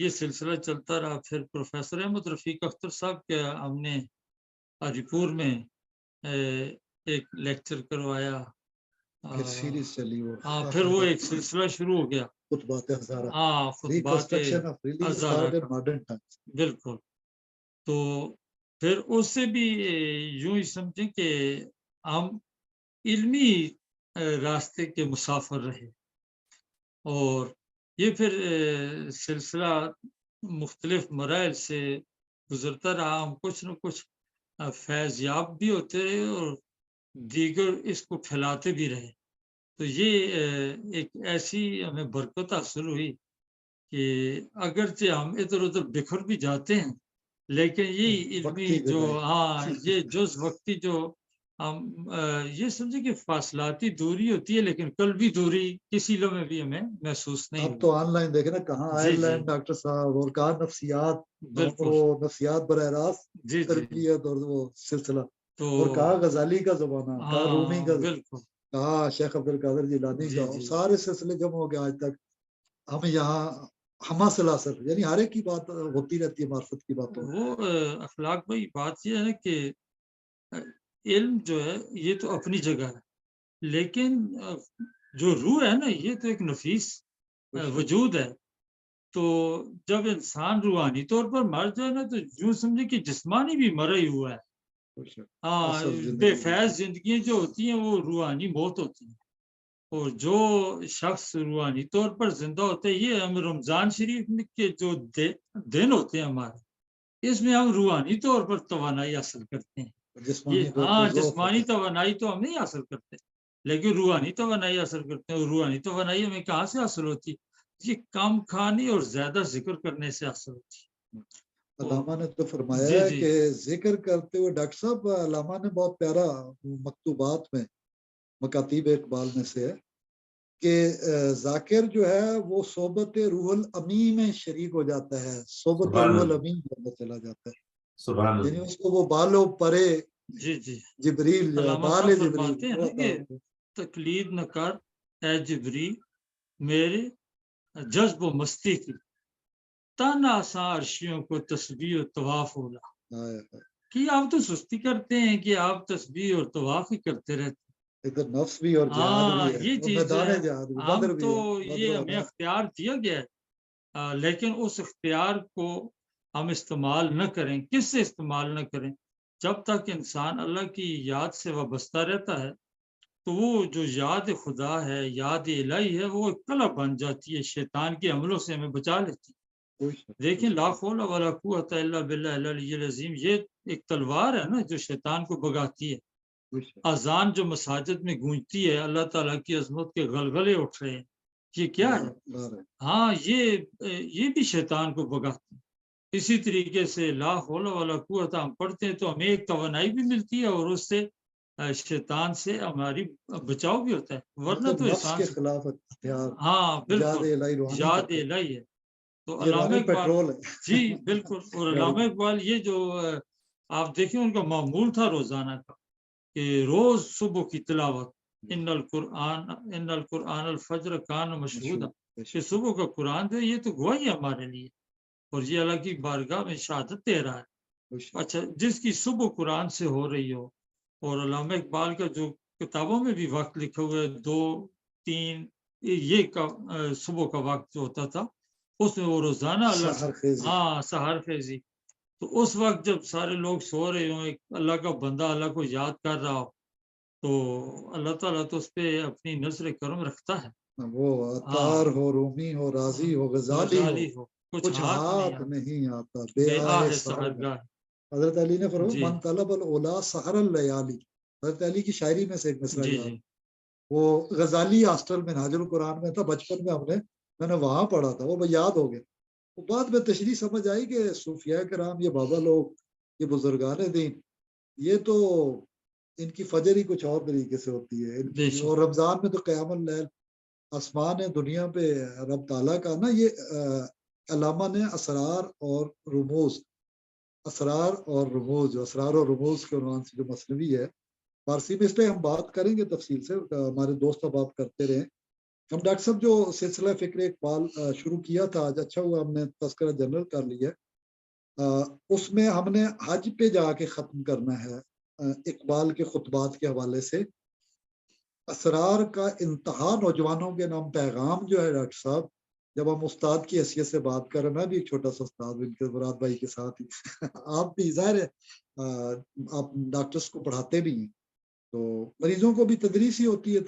یہ سلسلہ چلتا رہا. پھر پروفیسر احمد رفیق اختر صاحب کے ہم نے ہری پور میں ایک لیکچر کروایا. پھر سیریز چلی وہ. ہاں، پھر وہ ایک سلسلہ شروع ہو گیا. خطبات ہزارہ. ہاں، خطبات ہزارہ. بالکل. تو پھر اس سے بھی یوں ہی سمجھیں کہ ہم علمی راستے کے مسافر رہے، اور یہ پھر سلسلہ مختلف مراحل سے گزرتا رہا. ہم کچھ نہ کچھ فیض یاب بھی ہوتے رہے اور دیگر اس کو پھیلاتے بھی رہے. تو یہ ایک ایسی ہمیں برکت حاصل ہوئی کہ اگرچہ ہم ادھر ادھر بکھر بھی جاتے ہیں، لیکن یہ علمی جو یہ جز وقتی جو ہم یہ سمجھے کہ فاصلاتی دوری ہوتی ہے، لیکن قلبی دوری کسی لمحے بھی ہمیں محسوس نہیں ہوئی. اب تو آن لائن دیکھیں نا، کہاں آئرلینڈ ڈاکٹر صاحب، اور کہاں نفسیات، وہ نفسیات براہ راست تربیت اور وہ سلسلہ، اور کہاں غزالی کا زمانہ، کہاں رومی کا، کہاں شیخ عبد القادر جیلانی کا، سارے سلسلے جمع ہو گئے. آج تک ہم یہاں ہماسلاثر، یعنی ہر ایک کی بات ہوتی رہتی ہے، معرفت کی بات. وہ اخلاق بھائی بات یہ ہے کہ علم جو ہے یہ تو اپنی جگہ ہے، لیکن جو روح ہے نا، یہ تو ایک نفیس وجود ہے. تو جب انسان روحانی طور پر مر جائے نا، تو یوں سمجھے کہ جسمانی بھی مرا ہی ہوا ہے. ہاں، بے فیض زندگیاں جو ہوتی ہیں وہ روحانی موت ہوتی ہیں. اور جو شخص روحانی طور پر زندہ ہوتے ہیں، یہ ہم رمضان شریف کے جو دن ہوتے ہیں ہمارے، اس میں ہم روحانی طور پر توانائی حاصل کرتے ہیں. ہاں، جسمانی توانائی تو ہم نہیں حاصل کرتے، لیکن روحانی توانائی حاصل کرتے ہیں. اور روحانی توانائی ہمیں کہاں سے حاصل ہوتی؟ یہ کم کھانے اور زیادہ ذکر کرنے سے حاصل ہوتی. علامہ نے تو فرمایا ہے کہ ذکر کرتے ہوئے، ڈاکٹر صاحب علامہ نے بہت پیارا مکتوبات میں، مکاتیب اقبال میں سے ہے کہ ذاکر جو ہے وہ صحبت روح الامین میں شریک ہو جاتا ہے، صحبت روح الامین میں چلا جاتا ہے، یعنی اس کو وہ بالو پرے جبریل جو ہے، بال جبریل. تقلید نہ کر اے جبریل میرے جذب و مستی کی، تن آساں عرشیوں کو تسبیح و طواف ہونا. کہ آپ تو سستی کرتے ہیں کہ آپ تسبیح اور طواف ہی کرتے رہتے ہیں. ادھر نفس بھی اور جہاد بھی ہے، یہ چیز بدر بھی تو ہے. یہ ہمیں اختیار دیا گیا ہے، لیکن اس اختیار کو ہم استعمال نہ کریں. کس سے استعمال نہ کریں؟ جب تک انسان اللہ کی یاد سے وابستہ رہتا ہے، تو وہ جو یاد خدا ہے، یاد الہی ہے، وہ ایک قلعہ بن جاتی ہے، شیطان کے حملوں سے ہمیں بچا لیتی ہے. دیکھیں، لا حول ولا قوت الا باللہ العلی العظیم، یہ ایک تلوار ہے نا جو شیطان کو بگاتی ہے. اذان جو مساجد میں گونجتی ہے، اللہ تعالیٰ کی عظمت کے غلغلے اٹھ رہے ہیں، یہ کیا ہے؟ ہاں، یہ بھی شیطان کو بگاتی ہے. اسی طریقے سے لا حول ولا قوت ہم پڑھتے ہیں تو ہمیں ایک توانائی بھی ملتی ہے، اور اس سے شیطان سے ہماری بچاؤ بھی ہوتا ہے. ورنہ تو نفس کے خلاف اختیار، ہاں بالکل، یاد الہی ہے. تو علامہ اقبال، جی بالکل. اور علامہ اقبال یہ جو آپ دیکھیں ان کا معمول تھا روزانہ کا، کہ روز صبح کی تلاوت، ان القرآن الفجر کان مشہودا، کہ صبح کا قرآن جو یہ تو گواہی ہے ہمارے لیے، اور یہ اللہ کی بارگاہ میں شہادت دے رہا ہے. اچھا، جس کی صبح قرآن سے ہو رہی ہو. اور علامہ اقبال کا جو کتابوں میں بھی وقت لکھا ہوا ہے 2-3، یہ صبح کا وقت جو ہوتا تھا، اس میں وہ روزانہ اللہ، ہاں، سحر خیزی. تو اس وقت جب سارے لوگ سو رہے ہوں، ایک اللہ کا بندہ اللہ کو یاد کر رہا ہو، تو اللہ تعالیٰ تو اس پہ اپنی نظر کرم رکھتا ہے. وہ عطار ہو، رومی ہو، رازی ہو، غزالی ہو، کچھ ہاتھ نہیں آتا بے بے آہ آہ سحر سحر گاہ. گاہ. حضرت علی نے فرمایا جی من طلب الاولا سحر اللیالی. حضرت علی کی شاعری میں سے ایک مصرع جی یاد. جی وہ غزالی ہاسٹل میں ناجر القرآن میں تھا بچپن میں میں نے وہاں پڑھا تھا، وہ یاد ہو گیا. وہ بعد میں تشریح سمجھ آئی کہ صوفیاء کرام، یہ بابا لوگ، یہ بزرگان دین، یہ تو ان کی فجر ہی کچھ اور طریقے سے ہوتی ہے ان کی. اور رمضان میں تو قیام اللیل، آسمان دنیا پہ رب تعالیٰ کا نا، یہ علامہ نے اسرار اور رموز کے عنوان سے جو مثنوی ہے فارسی میں، اس پہ ہم بات کریں گے تفصیل سے، ہمارے دوست اب آپ کرتے رہیں. ہم ڈاکٹر صاحب جو سلسلہ فکر اقبال شروع کیا تھا آج، اچھا ہوا ہم نے تذکرہ جنرل کر لیا. اس میں ہم نے حج پہ جا کے ختم کرنا ہے. اقبال کے خطبات کے حوالے سے اسرار کا انتہا نوجوانوں کے نام پیغام جو ہے ڈاکٹر صاحب، جب ہم استاد کی حیثیت سے بات کر رہے ہیں، میں بھی ایک چھوٹا سا استاد ہوں ان کے مراد بھائی کے ساتھ ہی آپ بھی ظاہر ہے آپ ڈاکٹرس کو پڑھاتے بھی ہیں، تو مریضوں کو بھی تدریس ہی ہوتی ہے،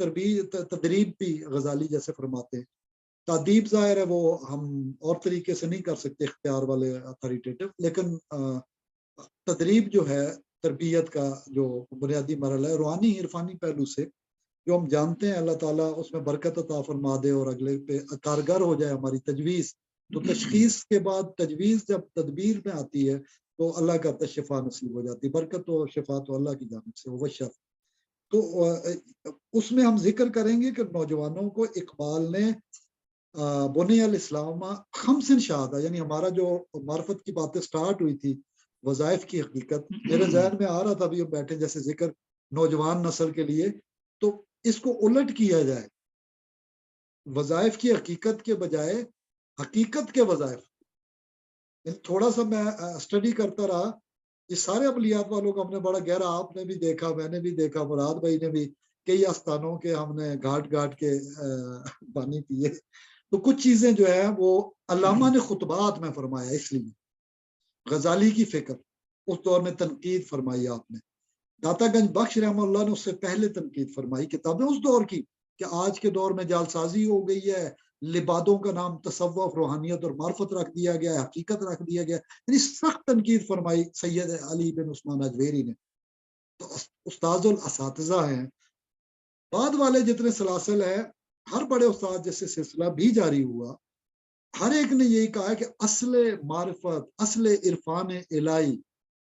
تدریب بھی غزالی جیسے فرماتے ہیں. تعدیب ظاہر ہے وہ ہم اور طریقے سے نہیں کر سکتے اختیار والے اتھارٹیٹیو، لیکن تدریب جو ہے تربیت کا جو بنیادی مرحلہ ہے روحانی عرفانی پہلو سے، جو ہم جانتے ہیں اللہ تعالیٰ اس میں برکت عطا فرما دے اور اگلے پہ کارگر ہو جائے ہماری تجویز. تو تشخیص کے بعد تجویز جب تدبیر میں آتی ہے تو اللہ کا شفا نصیب ہو جاتی ہے. برکت و شفا تو اللہ کی جانب سے وہ شف. تو اس میں ہم ذکر کریں گے کہ نوجوانوں کو اقبال نے بنی الاسلام خمس شہادہ، یعنی ہمارا جو معرفت کی باتیں سٹارٹ ہوئی تھی، وظائف کی حقیقت میرے ذہن میں آ رہا تھا ابھی ہم بیٹھے جیسے ذکر نوجوان نسل کے لیے، تو اس کو الٹ کیا جائے، وظائف کی حقیقت کے بجائے حقیقت کے وظائف. تھوڑا سا میں اسٹڈی کرتا رہا، یہ سارے عملیات والوں کو ہم نے بڑا گہرا، آپ نے بھی دیکھا، میں نے بھی دیکھا، مراد بھائی نے بھی، کئی آستانوں کے ہم نے گھاٹ کے پانی پیے. تو کچھ چیزیں جو ہے وہ علامہ نے خطبات میں فرمایا. اس لیے غزالی کی فکر اس دور میں تنقید فرمائی آپ نے. داتا گنج بخش رحمہ اللہ نے اس سے پہلے تنقید فرمائی. کتابیں اس دور کی کہ آج کے دور میں جعلسازی ہو گئی ہے، لبادوں کا نام تصوف، روحانیت اور معرفت رکھ دیا گیا ہے، حقیقت رکھ دیا گیا، یعنی سخت تنقید فرمائی سید علی بن عثمان اجویری نے. تو استاذ الاساتذہ ہیں. بعد والے جتنے سلاسل ہیں، ہر بڑے استاد جیسے سلسلہ بھی جاری ہوا، ہر ایک نے یہی کہا ہے کہ اصل معرفت، اصل عرفان الہی،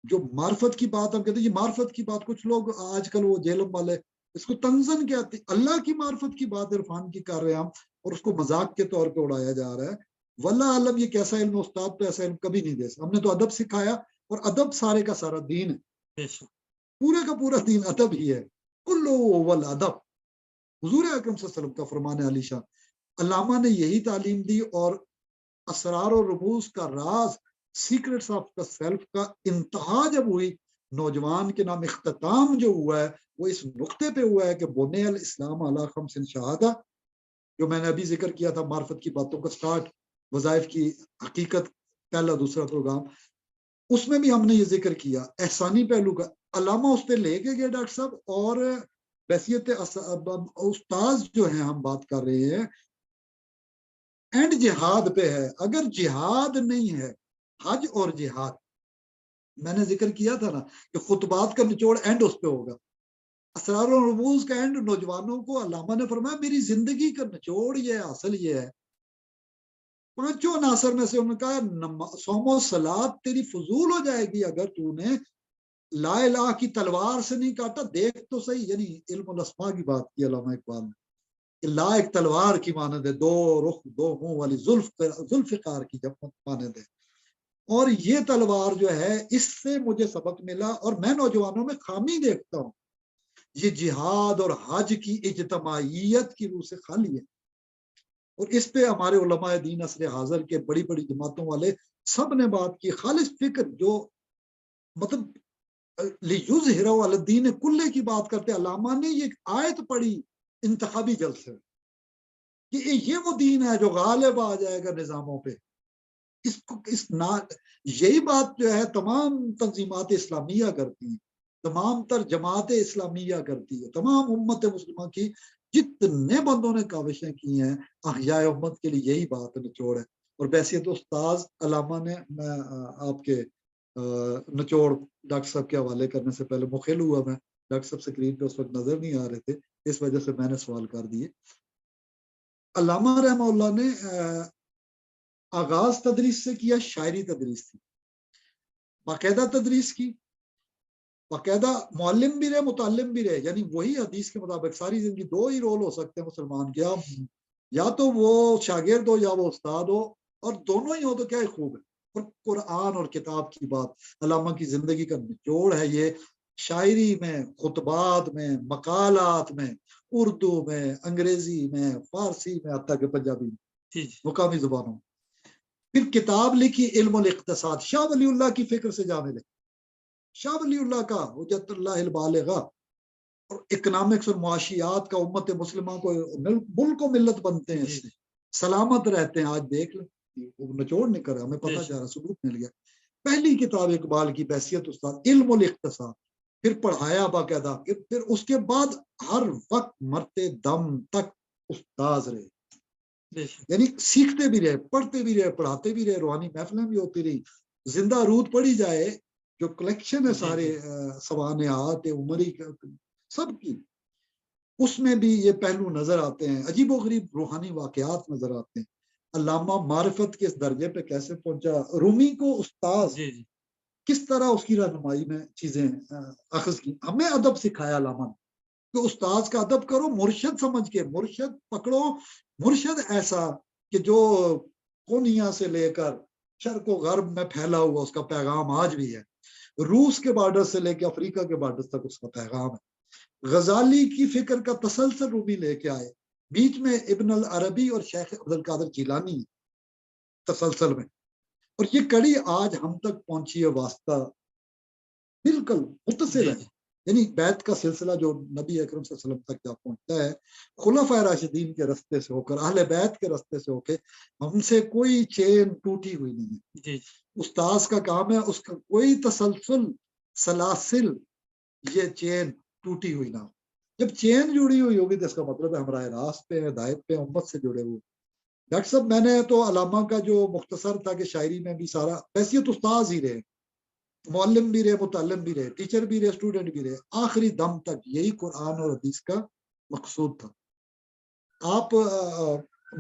جو معرفت کی بات ہم کہتے ہیں، یہ معرفت کی بات کچھ لوگ آج کل وہ جیلم والے اس کو تنزن کہتے ہیں، اللہ کی معرفت کی بات عرفان کی کر رہے ہیں ہم، اور اس کو مذاق کے طور پہ اڑایا جا رہا ہے. واللہ عالم یہ کیسا علم، استاد تو ایسا علم کبھی نہیں دے سکتا. ہم نے تو ادب سکھایا، اور ادب سارے کا سارا دین ہے، پورے کا پورا دین ادب ہی ہے. کلو والادب، حضور اکرم صلی اللہ علیہ وسلم کا فرمان علی شان. علامہ نے یہی تعلیم دی، اور اسرار و رموز کا راز، سیکرٹس آف دا سیلف کا انتہا جب ہوئی، نوجوان کے نام اختتام جو ہوا ہے وہ اس نقطے پہ ہوا ہے کہ بنی الاسلام علی خمس شہادہ، جو میں نے ابھی ذکر کیا تھا، معرفت کی باتوں کا سٹارٹ، وظائف کی حقیقت پہلا دوسرا پروگرام، اس میں بھی ہم نے یہ ذکر کیا احسانی پہلو کا. علامہ اس پہ لے کے گئے ڈاکٹر صاحب، اور بحثیت استاذ جو ہیں ہم بات کر رہے ہیں اینڈ جہاد پہ ہے. اگر جہاد نہیں ہے، حج اور جہاد، میں نے ذکر کیا تھا نا کہ خطبات کا نچوڑ اینڈ اس پہ ہوگا، اسرار و رموز کا اینڈ نوجوانوں کو علامہ نے فرمایا میری زندگی کا نچوڑ یہ حاصل یہ ہے. پانچوں عناصر میں سے انہوں نے کہا صوم و صلات تیری فضول ہو جائے گی اگر تو نے لا الہ کی تلوار سے نہیں کاٹا. دیکھ تو صحیح، یعنی علم الاسماء کی بات کی علامہ اقبال نے، لا ایک تلوار کی مانند ہے، دو رخ دو منہ والی ذوالفقار کی جب مانند ہے. اور یہ تلوار جو ہے اس سے مجھے سبق ملا، اور میں نوجوانوں میں خامی دیکھتا ہوں، یہ جہاد اور حج کی اجتماعیت کی روح سے خالی ہے. اور اس پہ ہمارے علماء دین عصر حاضر کے بڑی بڑی جماعتوں والے سب نے بات کی. خالص فکر جو مطلب لیظہرہ علی الدین کلہ کی بات کرتے. علامہ نے یہ آیت پڑھی انتخابی جلسے کہ یہ وہ دین ہے جو غالب آ جائے گا نظاموں پہ. یہی بات جو ہے تمام تنظیمات اسلامیہ کرتی ہیں، تمام تر جماعت اسلامیہ کرتی ہے، تمام امت مسلمہ کی جتنے بندوں نے کاوشیں کی ہیں احیاء امت کے لیے یہی بات نچوڑ ہے۔ اور بحیثیت استاذ علامہ نے، میں آپ کے نچوڑ ڈاکٹر صاحب کے حوالے کرنے سے پہلے مخل ہوا، میں ڈاکٹر صاحب اسکرین پہ اس وقت نظر نہیں آ رہے تھے، اس وجہ سے میں نے سوال کر دیے۔ علامہ رحمہ اللہ نے آغاز تدریس سے کیا، شاعری تدریس تھی، باقاعدہ تدریس کی، باقاعدہ معلم بھی رہے متعلم بھی رہے، یعنی وہی حدیث کے مطابق ساری زندگی دو ہی رول ہو سکتے ہیں مسلمان کے، یا تو وہ شاگرد ہو یا وہ استاد ہو، اور دونوں ہی ہو تو کیا ہی خوب ہے۔ اور قرآن اور کتاب کی بات علامہ کی زندگی کا نچوڑ ہے یہ، شاعری میں، خطبات میں، مقالات میں، اردو میں، انگریزی میں، فارسی میں، حتیٰ کہ پنجابی میں، مقامی زبانوں میں۔ پھر کتاب لکھی علم الاقتصاد، شاہ ولی اللہ کی فکر سے جا ملے، شاہ ولی اللہ کا حجت اللہ البالغہ، اور اکنامکس اور معاشیات کا امت مسلمہ کو، ملک و ملت بنتے ہیں اس سے، سلامت رہتے ہیں۔ آج دیکھ لیں نچوڑ نہیں کر رہا، ہمیں پتہ چل رہا، ثبوت مل گیا۔ پہلی کتاب اقبال کی بحیثیت استاد علم الاقتصاد، پھر پڑھایا باقاعدہ، پھر اس کے بعد ہر وقت مرتے دم تک استاذ رہے، یعنی سیکھتے بھی رہے، پڑھتے بھی رہے، پڑھاتے بھی رہے، روحانی محفلیں بھی ہوتی رہی، زندہ رود پڑھی جائے جو کلیکشن ہے سارے سوانحات عمری سب کی، اس میں بھی یہ پہلو نظر آتے ہیں، عجیب و غریب روحانی واقعات نظر آتے ہیں۔ علامہ معرفت کے اس درجے پہ کیسے پہنچا، رومی کو استاذ کس طرح اس کی رہنمائی میں چیزیں اخذ کی۔ ہمیں ادب سکھایا علامہ نے کہ استاذ کا ادب کرو، مرشد سمجھ کے، مرشد پکڑو، مرشد ایسا کہ جو کونیا سے لے کر شرق و غرب میں پھیلا ہوا، اس کا پیغام آج بھی ہے، روس کے بارڈر سے لے کے افریقہ کے بارڈر تک اس کا پیغام ہے۔ غزالی کی فکر کا تسلسل رومی لے کے آئے، بیچ میں ابن العربی اور شیخ عبد القادر جیلانی تسلسل میں، اور یہ کڑی آج ہم تک پہنچی ہے، واسطہ بالکل متصل ہے، یعنی بیعت کا سلسلہ جو نبی اکرم صلی اللہ علیہ وسلم تک جا پہنچتا ہے، خلفائے راشدین کے رستے سے ہو کر، اہل بیت کے رستے سے ہو کے، ہم سے کوئی چین ٹوٹی ہوئی نہیں ہے۔ استاذ کا کام ہے اس کا کوئی تسلسل سلاسل، یہ چین ٹوٹی ہوئی نہ ہو۔ جب چین جڑی ہوئی ہوگی تو اس کا مطلب ہے ہم راہ راست پہ، ہدایت پہ، امت سے جڑے ہوئے۔ ڈاکٹر صاحب میں نے تو علامہ کا جو مختصر تھا کہ شاعری میں بھی سارا حیثیت استاذ ہی رہے، معلم بھی رہے، متعلم بھی رہے، ٹیچر بھی رہے، اسٹوڈنٹ بھی رہے، آخری دم تک یہی قرآن اور حدیث کا مقصود تھا۔ آپ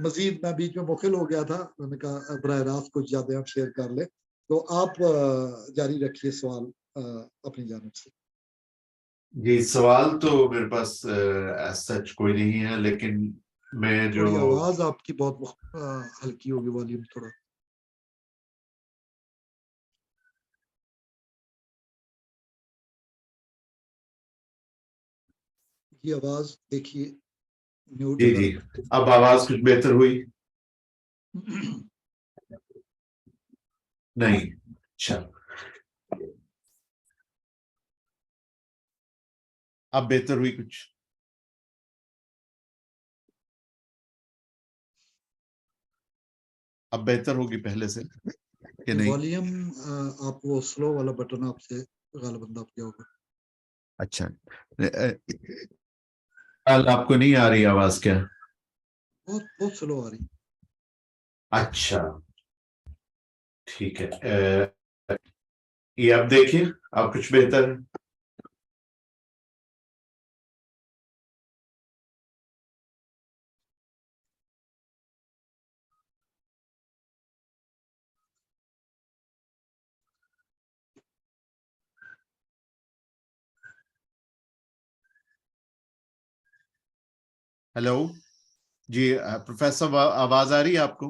مزید میں بیچ میں مخل ہو گیا تھا، میں نے کہا براہ راست کچھ یادیں آپ شیئر کر لیں، تو آپ جاری رکھیے سوال اپنی جانب سے۔ جی سوال تو میرے پاس سچ کوئی نہیں ہے، لیکن میں جو آواز آپ کی بہت ہلکی ہوگی، والیوم تھوڑا۔ یہ آواز دیکھیے میوٹ۔ جی جی اب آواز کچھ بہتر ہوئی؟ نہیں، اچھا اب بہتر ہوئی کچھ؟ اب بہتر ہوگی پہلے سے کہ نہیں؟ والیوم آپ وہ سلو والا بٹن آپ سے غالباً دب گیا ہوگا۔ اچھا آپ کو نہیں آ رہی آواز کیا؟ بہت بہت سلو آ رہی۔ اچھا ٹھیک ہے، یہ اب دیکھیے اب کچھ بہتر ہے۔ ہیلو جی پروفیسر آواز آ رہی ہے آپ کو؟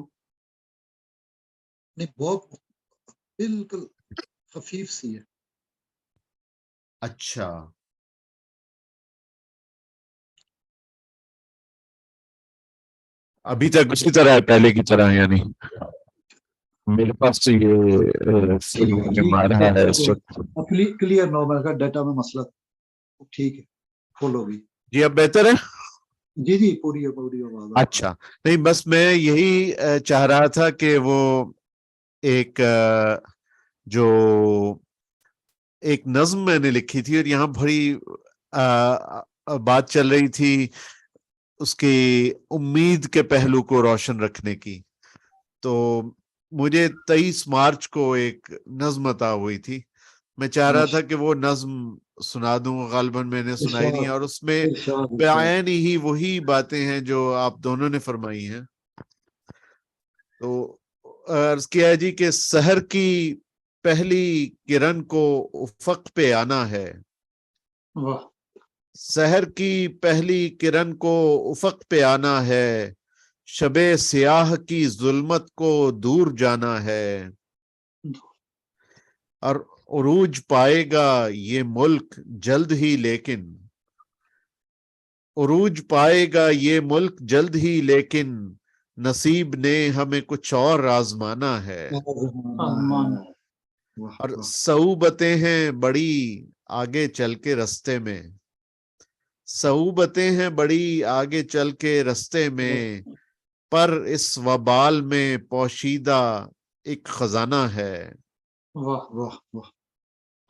نہیں، بہت بالکل خفیف سی ہے۔ اچھا ابھی تک اسی طرح ہے پہلے کی طرح؟ یعنی میرے پاس تو یہ آ رہا ہے اس وقت۔ کلیئر نو، میں کہا ڈیٹا میں مسئلہ ٹھیک ہے، فل ہوگی۔ جی اب بہتر ہے؟ جی جی پوری آواز۔ اچھا نہیں، بس میں یہی چاہ رہا تھا کہ وہ ایک جو ایک نظم میں نے لکھی تھی اور یہاں بڑی بات چل رہی تھی اس کی امید کے پہلو کو روشن رکھنے کی. تو مجھے 23 مارچ کو ایک نظم عطا ہوئی تھی. میں چاہ رہا تھا کہ وہ نظم سنا دوں. غالباً میں نے سنائی نہیں اور اس میں بعین ہی وہی باتیں ہیں جو آپ دونوں نے فرمائی ہیں. تو عرض کیا ہے جی کہ سحر کی پہلی کرن کو افق پہ آنا ہے. واہ. سحر کی پہلی کرن کو افق پہ آنا ہے. شب سیاہ کی ظلمت کو دور جانا ہے. اور عروج پائے گا یہ ملک جلد ہی لیکن عروج پائے گا یہ ملک جلد ہی لیکن نصیب نے ہمیں کچھ اور آزمانا ہے. اور صعوبتیں ہیں بڑی آگے چل کے رستے میں. صعوبتیں ہیں بڑی آگے چل کے رستے میں پر اس وبال میں پوشیدہ ایک خزانہ ہے. واہ واہ واہ.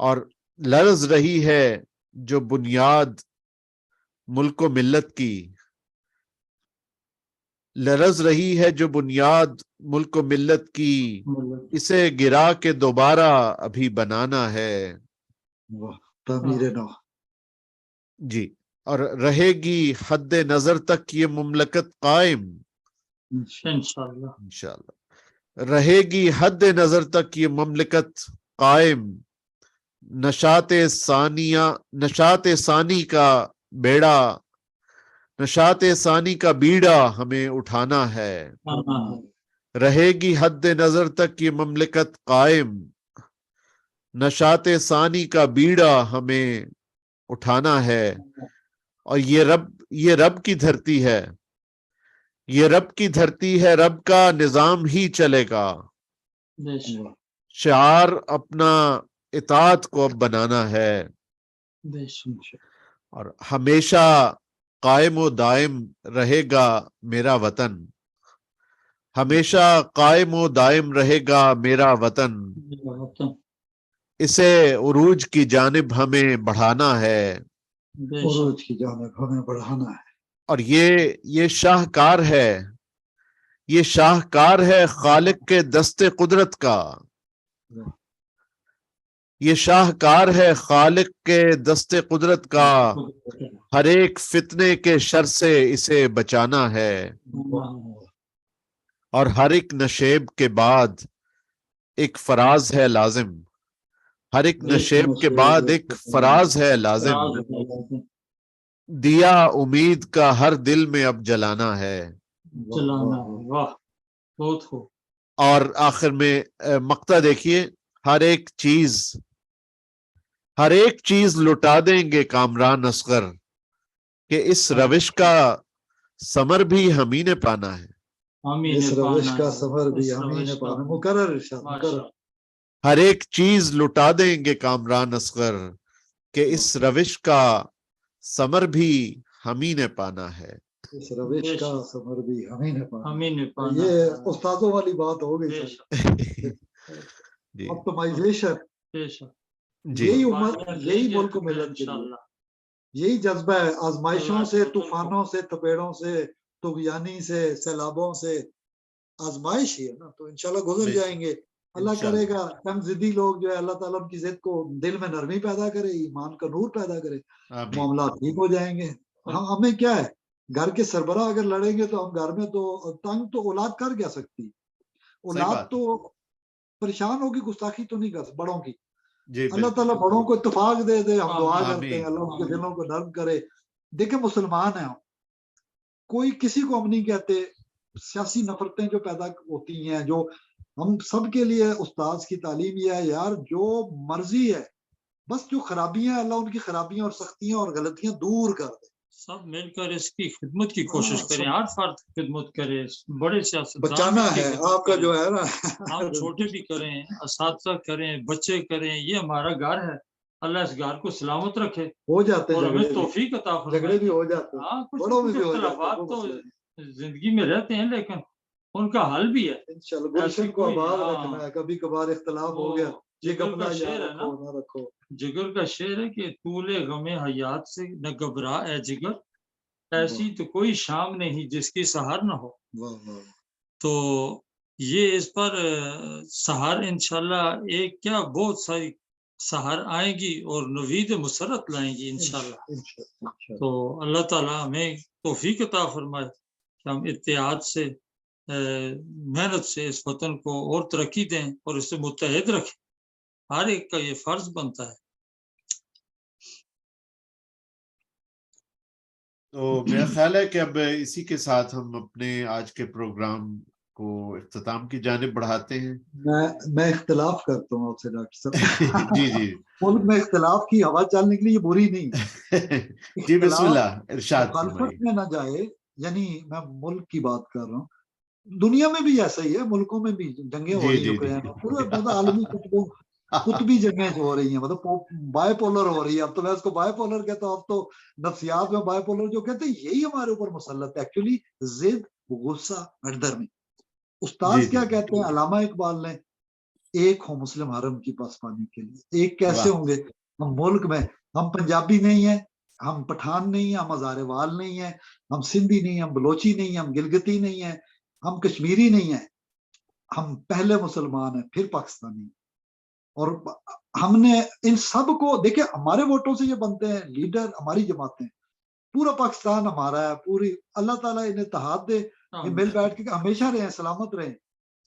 اور لرز رہی ہے جو بنیاد ملک و ملت کی. لرز رہی ہے جو بنیاد ملک و ملت کی. اسے گرا کے دوبارہ ابھی بنانا ہے. تعمیر نو. جی. اور رہے گی حد نظر تک یہ مملکت قائم. انشاءاللہ. انشاءاللہ رہے گی حد نظر تک یہ مملکت قائم. نشاط ثانی کا بیڑا نشاط ثانی کا بیڑا ہمیں اٹھانا ہے. رہے گی حد نظر تک یہ مملکت قائم. نشاط ثانی کا بیڑا ہمیں اٹھانا ہے. اور یہ رب کی دھرتی ہے. یہ رب کی دھرتی ہے. رب کا نظام ہی چلے گا. شعار اپنا اطاعت کو اب بنانا ہے. اور ہمیشہ قائم و دائم رہے گا میرا وطن. ہمیشہ قائم و دائم رہے گا میرا وطن. اسے عروج کی جانب ہمیں بڑھانا ہے. عروج کی جانب ہمیں بڑھانا ہے. اور یہ شاہکار ہے. یہ شاہکار ہے خالق کے دست قدرت کا. یہ شاہکار ہے خالق کے دست قدرت کا. ہر ایک فتنے کے شر سے اسے بچانا ہے. اور ہر ایک نشیب کے بعد ایک فراز ہے لازم. ہر ایک نشیب کے بعد ایک فراز ہے لازم. دیا امید کا ہر دل میں اب جلانا ہے. واہ بہت خوب. اور آخر میں مقطع دیکھیے. ہر ایک چیز لٹا دیں گے کامران اصغر کہ اس روش کا ثمر بھی ہمیں نے پانا ہے. اس روش کا ثمر بھی ہمیں نے پانا. مقرر ارشاد مقرر. ہر ایک چیز لٹا دیں گے کامران اصغر کہ اس روش کا ثمر بھی ہمیں نے پانا ہے. اس روش کا ثمر بھی ہمیں نے پانا. یہ استادوں والی بات ہو گئی. آپٹمائزیشن. یہی امت یہی ملک ملت کے لیے یہی جذبہ ہے. آزمائشوں سے طوفانوں سے تپیڑوں سے طغیانی سے سیلابوں سے آزمائش ہی ہے نا. تو انشاءاللہ گزر جائیں گے. اللہ کرے گا تنگ ضدی لوگ جو ہے اللہ تعالیٰ ان کی ضد کو دل میں نرمی پیدا کرے. ایمان کا نور پیدا کرے. معاملات ٹھیک ہو جائیں گے. ہمیں کیا ہے گھر کے سربراہ اگر لڑیں گے تو ہم گھر میں تو تنگ تو اولاد کر کیا سکتی. اولاد تو پریشان ہوگی. گستاخی تو نہیں کر بڑوں کی. اللہ تعالیٰ بڑوں کو اتفاق دے دے. ہم دعا کرتے ہیں اللہ ان کے دلوں کو نرم کرے. دیکھیں مسلمان ہیں کوئی کسی کو ہم نہیں کہتے. سیاسی نفرتیں جو پیدا ہوتی ہیں جو ہم سب کے لیے استاذ کی تعلیم یہ ہے یار جو مرضی ہے بس جو خرابیاں اللہ ان کی خرابیاں اور سختیاں اور غلطیاں دور کر دے. سب مل کر اس کی خدمت کی کوشش کریں. ہر فرد خدمت کرے. بڑے سیاست بچانا ہے آپ کا جو ہے نا. ہم چھوٹے بھی کریں اساتذہ کریں بچے کریں. یہ ہمارا گھر ہے. اللہ اس گھر کو سلامت رکھے. ہو جاتے اور ہمیں توفیق عطا فرمائے. جھگڑے بھی ہو جاتے ہیں. ہاں کچھ اختلافات تو زندگی میں رہتے ہیں لیکن ان کا حل بھی ہے. انشاءاللہ گلشن کو آباد رکھنا ہے. کبھی کبھار اختلاف ہو گیا یہ جگر اپنا کا یا شعر ہے رکھو نا، نہ رکھو. جگر کا شعر ہے کہ طول غم حیات سے نہ گھبرا اے جگر، ایسی تو کوئی شام نہیں جس کی سحر نہ ہو. واہ واہ. تو یہ اس پر سحر انشاءاللہ ایک کیا بہت ساری سحر آئیں گی اور نوید مسرت لائیں گی انشاءاللہ. انشاءاللہ. تو اللہ تعالیٰ ہمیں توفیق عطا فرمائے کہ ہم اتحاد سے محنت سے اس وطن کو اور ترقی دیں اور اس سے متحد رکھیں. ہر ایک کا یہ فرض بنتا ہے. تو میرا خیال ہے کہ اب اسی کے ساتھ ہم اپنے آج کے پروگرام کو اختتام کی جانب بڑھاتے ہیں. میں اختلاف کرتا ہوں آپ سے ڈاکٹر صاحب. جی جی ملک میں اختلاف کی ہوا چلنے کے لیے یہ بری نہیں. جی بسم اختلاف اللہ ارشاد مخالفت فرمائیے. میں نہ جائے. یعنی میں ملک کی بات کر رہا ہوں، دنیا میں بھی ایسا ہی ہے، ملکوں میں بھی جنگیں ہو جی رہی ہیں جی یوکرین جی میں، پورا عالمی قطبی جنگیں ہو رہی ہیں، مطلب بائی پولر ہو رہی ہے. اب تو میں اس کو بائی پولر کہتا ہوں. اب تو نفسیات میں بائی پولر جو کہتے ہیں یہی ہمارے اوپر مسلط ہے ایکچولی. ضد، غصہ، ہٹدرمی. استاذ جی کیا جی کہتے ہیں علامہ اقبال نے، ایک ہو مسلم حرم کی پاسبانی کے لیے. ایک کیسے واہ ہوں گے ہم ملک میں؟ ہم پنجابی نہیں ہیں، ہم پٹھان نہیں ہیں، ہم ہزارے وال نہیں ہیں، ہم سندھی نہیں ہیں، ہم بلوچی نہیں ہیں، ہم گلگتی نہیں ہیں، ہم کشمیری نہیں ہیں. ہم پہلے مسلمان ہیں پھر پاکستانی. اور ہم نے ان سب کو دیکھیں، ہمارے ووٹوں سے یہ بنتے ہیں لیڈر، ہماری جماعتیں. پورا پاکستان ہمارا ہے. پوری اللہ تعالیٰ انہیں اتحاد دے، یہ مل بیٹھ کے ہمیشہ رہیں، سلامت رہیں،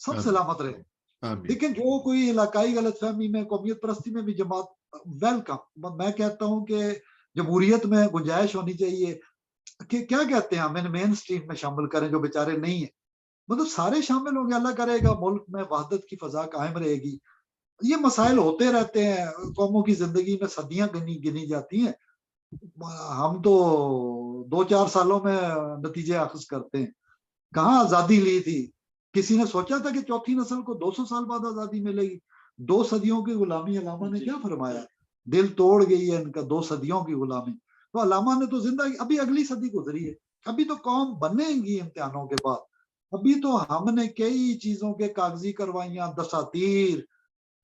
سب آمین سلامت رہیں. آمین. لیکن جو کوئی علاقائی غلط فہمی میں، قومیت پرستی میں بھی جماعت ویلکم. میں کہتا ہوں کہ جمہوریت میں گنجائش ہونی چاہیے کہ کیا کہتے ہیں ہم ان مین سٹریم میں شامل کریں جو بیچارے نہیں ہیں. مطلب سارے شامل ہوں گے، اللہ کرے گا ملک میں وحدت کی فضا قائم رہے گی. یہ مسائل ہوتے رہتے ہیں قوموں کی زندگی میں، صدیاں گنی جاتی ہیں. ہم تو 2-4 سالوں میں نتیجے اخذ کرتے ہیں. کہاں آزادی لی تھی؟ کسی نے سوچا تھا کہ چوتھی نسل کو 200 سال بعد آزادی ملے گی؟ 2 صدیوں کی غلامی. علامہ نے کیا فرمایا؟ دل توڑ گئی ہے ان کا 2 صدیوں کی غلامی. تو علامہ نے تو زندگی، ابھی اگلی صدی گزری ہے، ابھی تو قوم بنیں گی امتحانوں کے بعد. ابھی تو ہم نے کئی چیزوں کے کاغذی کروائیاں، دساتیر،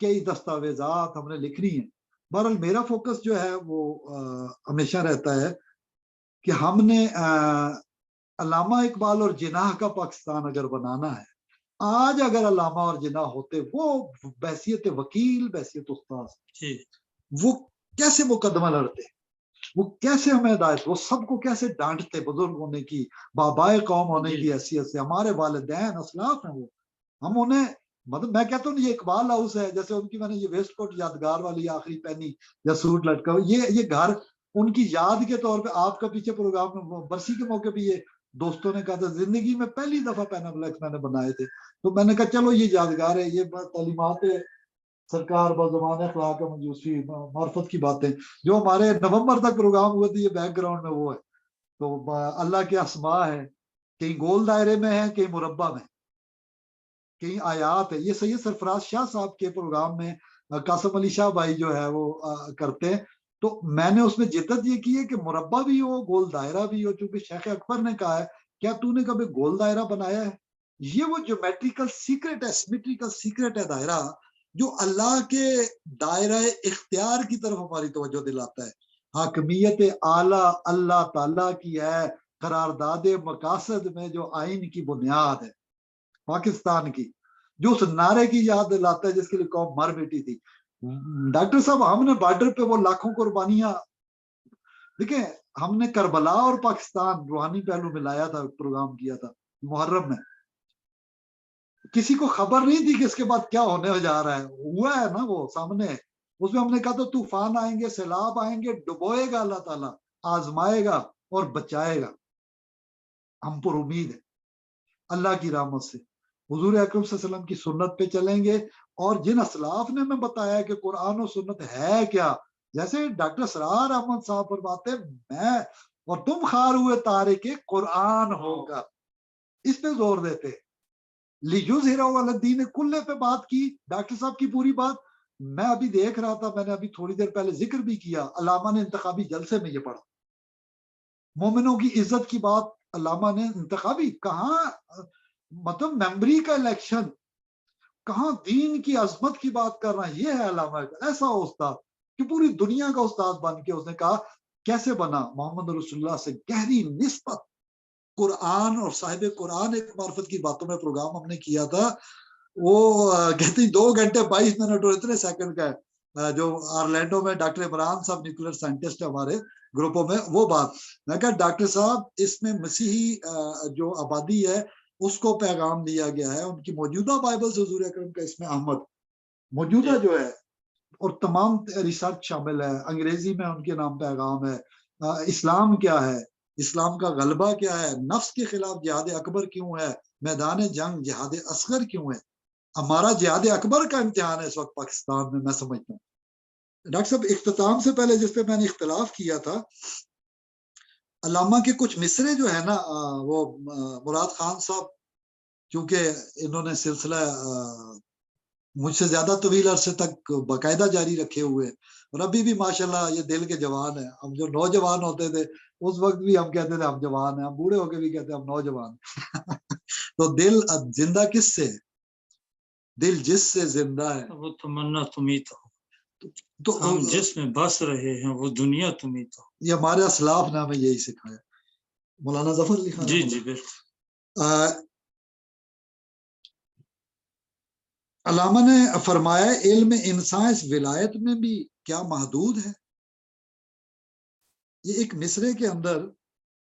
کئی دستاویزات ہم نے لکھنی ہیں. بہرحال میرا فوکس جو ہے وہ ہمیشہ رہتا ہے کہ ہم نے علامہ اقبال اور جناح کا پاکستان اگر بنانا ہے. آج اگر علامہ اور جناح ہوتے، وہ بحیثیت وکیل، بحیثیت استاذ، وہ کیسے مقدمہ لڑتے، وہ کیسے ہمیں ہدایت، وہ سب کو کیسے ڈانٹتے، بزرگ ہونے کی، بابائے قوم ہونے کی حیثیت سے. ہمارے والدین اسلاف ہیں وہ، ہم انہیں، مطلب میں کہتا ہوں یہ اقبال ہاؤس ہے. جیسے ان کی میں نے یہ ویسٹ کوٹ یادگار والی آخری پہنی یا سوٹ لٹکا، یہ گھر ان کی یاد کے طور پہ. آپ کا پیچھے پروگرام میں برسی کے موقع پہ یہ دوستوں نے کہا تھا زندگی میں پہلی دفعہ پیناپلیکس میں نے بنائے تھے. تو میں نے کہا چلو یہ یادگار ہے، یہ تعلیمات سرکار بزمان اخلاق منجوسی معرفت کی باتیں جو ہمارے نومبر تک پروگرام ہوئے تھے، یہ بیک گراؤنڈ میں وہ ہے. تو اللہ کے اسماء ہے، کہیں گول دائرے میں ہے، کہیں مربع میں، کئی آیات ہے. یہ سید سرفراز شاہ صاحب کے پروگرام میں قاسم علی شاہ بھائی جو ہے وہ کرتے ہیں. تو میں نے اس میں جدت یہ کی ہے کہ مربع بھی ہو، گول دائرہ بھی ہو. چونکہ شیخ اکبر نے کہا ہے کیا تو نے کبھی گول دائرہ بنایا ہے؟ یہ وہ جیومیٹریکل سیکرٹ ہے، سیمیٹریکل سیکرٹ ہے دائرہ، جو اللہ کے دائرہ اختیار کی طرف ہماری توجہ دلاتا ہے. حاکمیت اعلیٰ اللہ تعالیٰ کی ہے، قرارداد مقاصد میں جو آئین کی بنیاد ہے پاکستان کی، جو اس نعرے کی یاد دلاتا ہے جس کے لیے قوم مر مٹی تھی. ڈاکٹر صاحب ہم نے بارڈر پہ وہ لاکھوں قربانیاں دیکھیں. ہم نے کربلا اور پاکستان روحانی پہلو ملایا تھا، پروگرام کیا تھا محرم میں. کسی کو خبر نہیں تھی کہ اس کے بعد کیا ہونے جا رہا ہے. ہوا ہے نا وہ سامنے. اس میں ہم نے کہا تو طوفان آئیں گے، سیلاب آئیں گے، ڈبوئے گا اللہ تعالیٰ، آزمائے گا اور بچائے گا. ہم پر امید ہے اللہ کی رحمت سے حضور اکرم صلی اللہ علیہ وسلم کی سنت پہ چلیں گے. اور جن اسلاف نے ہمیں بتایا کہ قرآن و سنت ہے کیا، جیسے ڈاکٹر سرار احمد صاحب فرماتے ہیں میں اور تم خار ہوئے تارے کے قرآن ہوگا، اس پہ زور دیتے. لیجزہرہ علی الدین کلہ پہ بات کی ڈاکٹر صاحب کی پوری بات. میں ابھی دیکھ رہا تھا، میں نے ابھی تھوڑی دیر پہلے ذکر بھی کیا، علامہ نے انتخابی جلسے میں یہ پڑھا، مومنوں کی عزت کی بات علامہ نے انتخابی. کہاں مطلب میموری کا الیکشن، کہاں دین کی عظمت کی بات کر رہا ہے، یہ ہے علامہ اقبال۔ ایسا استاد کہ پوری دنیا کا استاد بن کے اس نے کہا کیسے بنا محمد رسول اللہ سے گہری نسبت، قرآن اور صاحب قرآن ایک معرفت کی باتوں میں پروگرام ہم نے کیا تھا، وہ کہتے 2 گھنٹے 22 منٹ اور اتنے سیکنڈ کا ہے، جو آرلینڈو میں ڈاکٹر عمران صاحب نیوکلیر سائنٹسٹ ہے ہمارے گروپوں میں، وہ بات میں کہا ڈاکٹر صاحب اس میں مسیحی جو آبادی ہے اس کو پیغام دیا گیا ہے، ان کی موجودہ بائبل سے حضور اکرم کا اسم احمد موجودہ جو ہے، اور تمام ریسرچ شامل ہے، انگریزی میں ان کے نام پیغام ہے، اسلام کیا ہے، اسلام کا غلبہ کیا ہے، نفس کے خلاف جہاد اکبر کیوں ہے، میدان جنگ جہاد اصغر کیوں ہے۔ ہمارا جہاد اکبر کا امتحان ہے اس وقت پاکستان میں، میں سمجھتا ہوں۔ ڈاکٹر صاحب اختتام سے پہلے جس پہ میں نے اختلاف کیا تھا، علامہ کے کچھ مصرے جو ہے نا، وہ مراد خان صاحب کیونکہ انہوں نے سلسلہ مجھ سے زیادہ طویل عرصے تک باقاعدہ جاری رکھے ہوئے، اور ابھی بھی ماشاءاللہ یہ دل کے جوان ہیں۔ ہم جو نوجوان ہوتے تھے اس وقت بھی ہم کہتے تھے ہم جوان ہیں، ہم بوڑھے ہو کے بھی کہتے ہیں ہم نوجوان تو دل زندہ کس سے؟ دل جس سے زندہ ہے وہ تمنا تمہیں تو تو ہم جس میں بس رہے ہیں وہ دنیا تمہیں تو۔ یہ ہمارے اسلاف نے ہمیں یہی سکھایا۔ مولانا ظفر علی خان جی جی بالکل۔ علامہ نے فرمایا علم انسان اس ولایت میں بھی کیا محدود ہے۔ یہ ایک مصرے کے اندر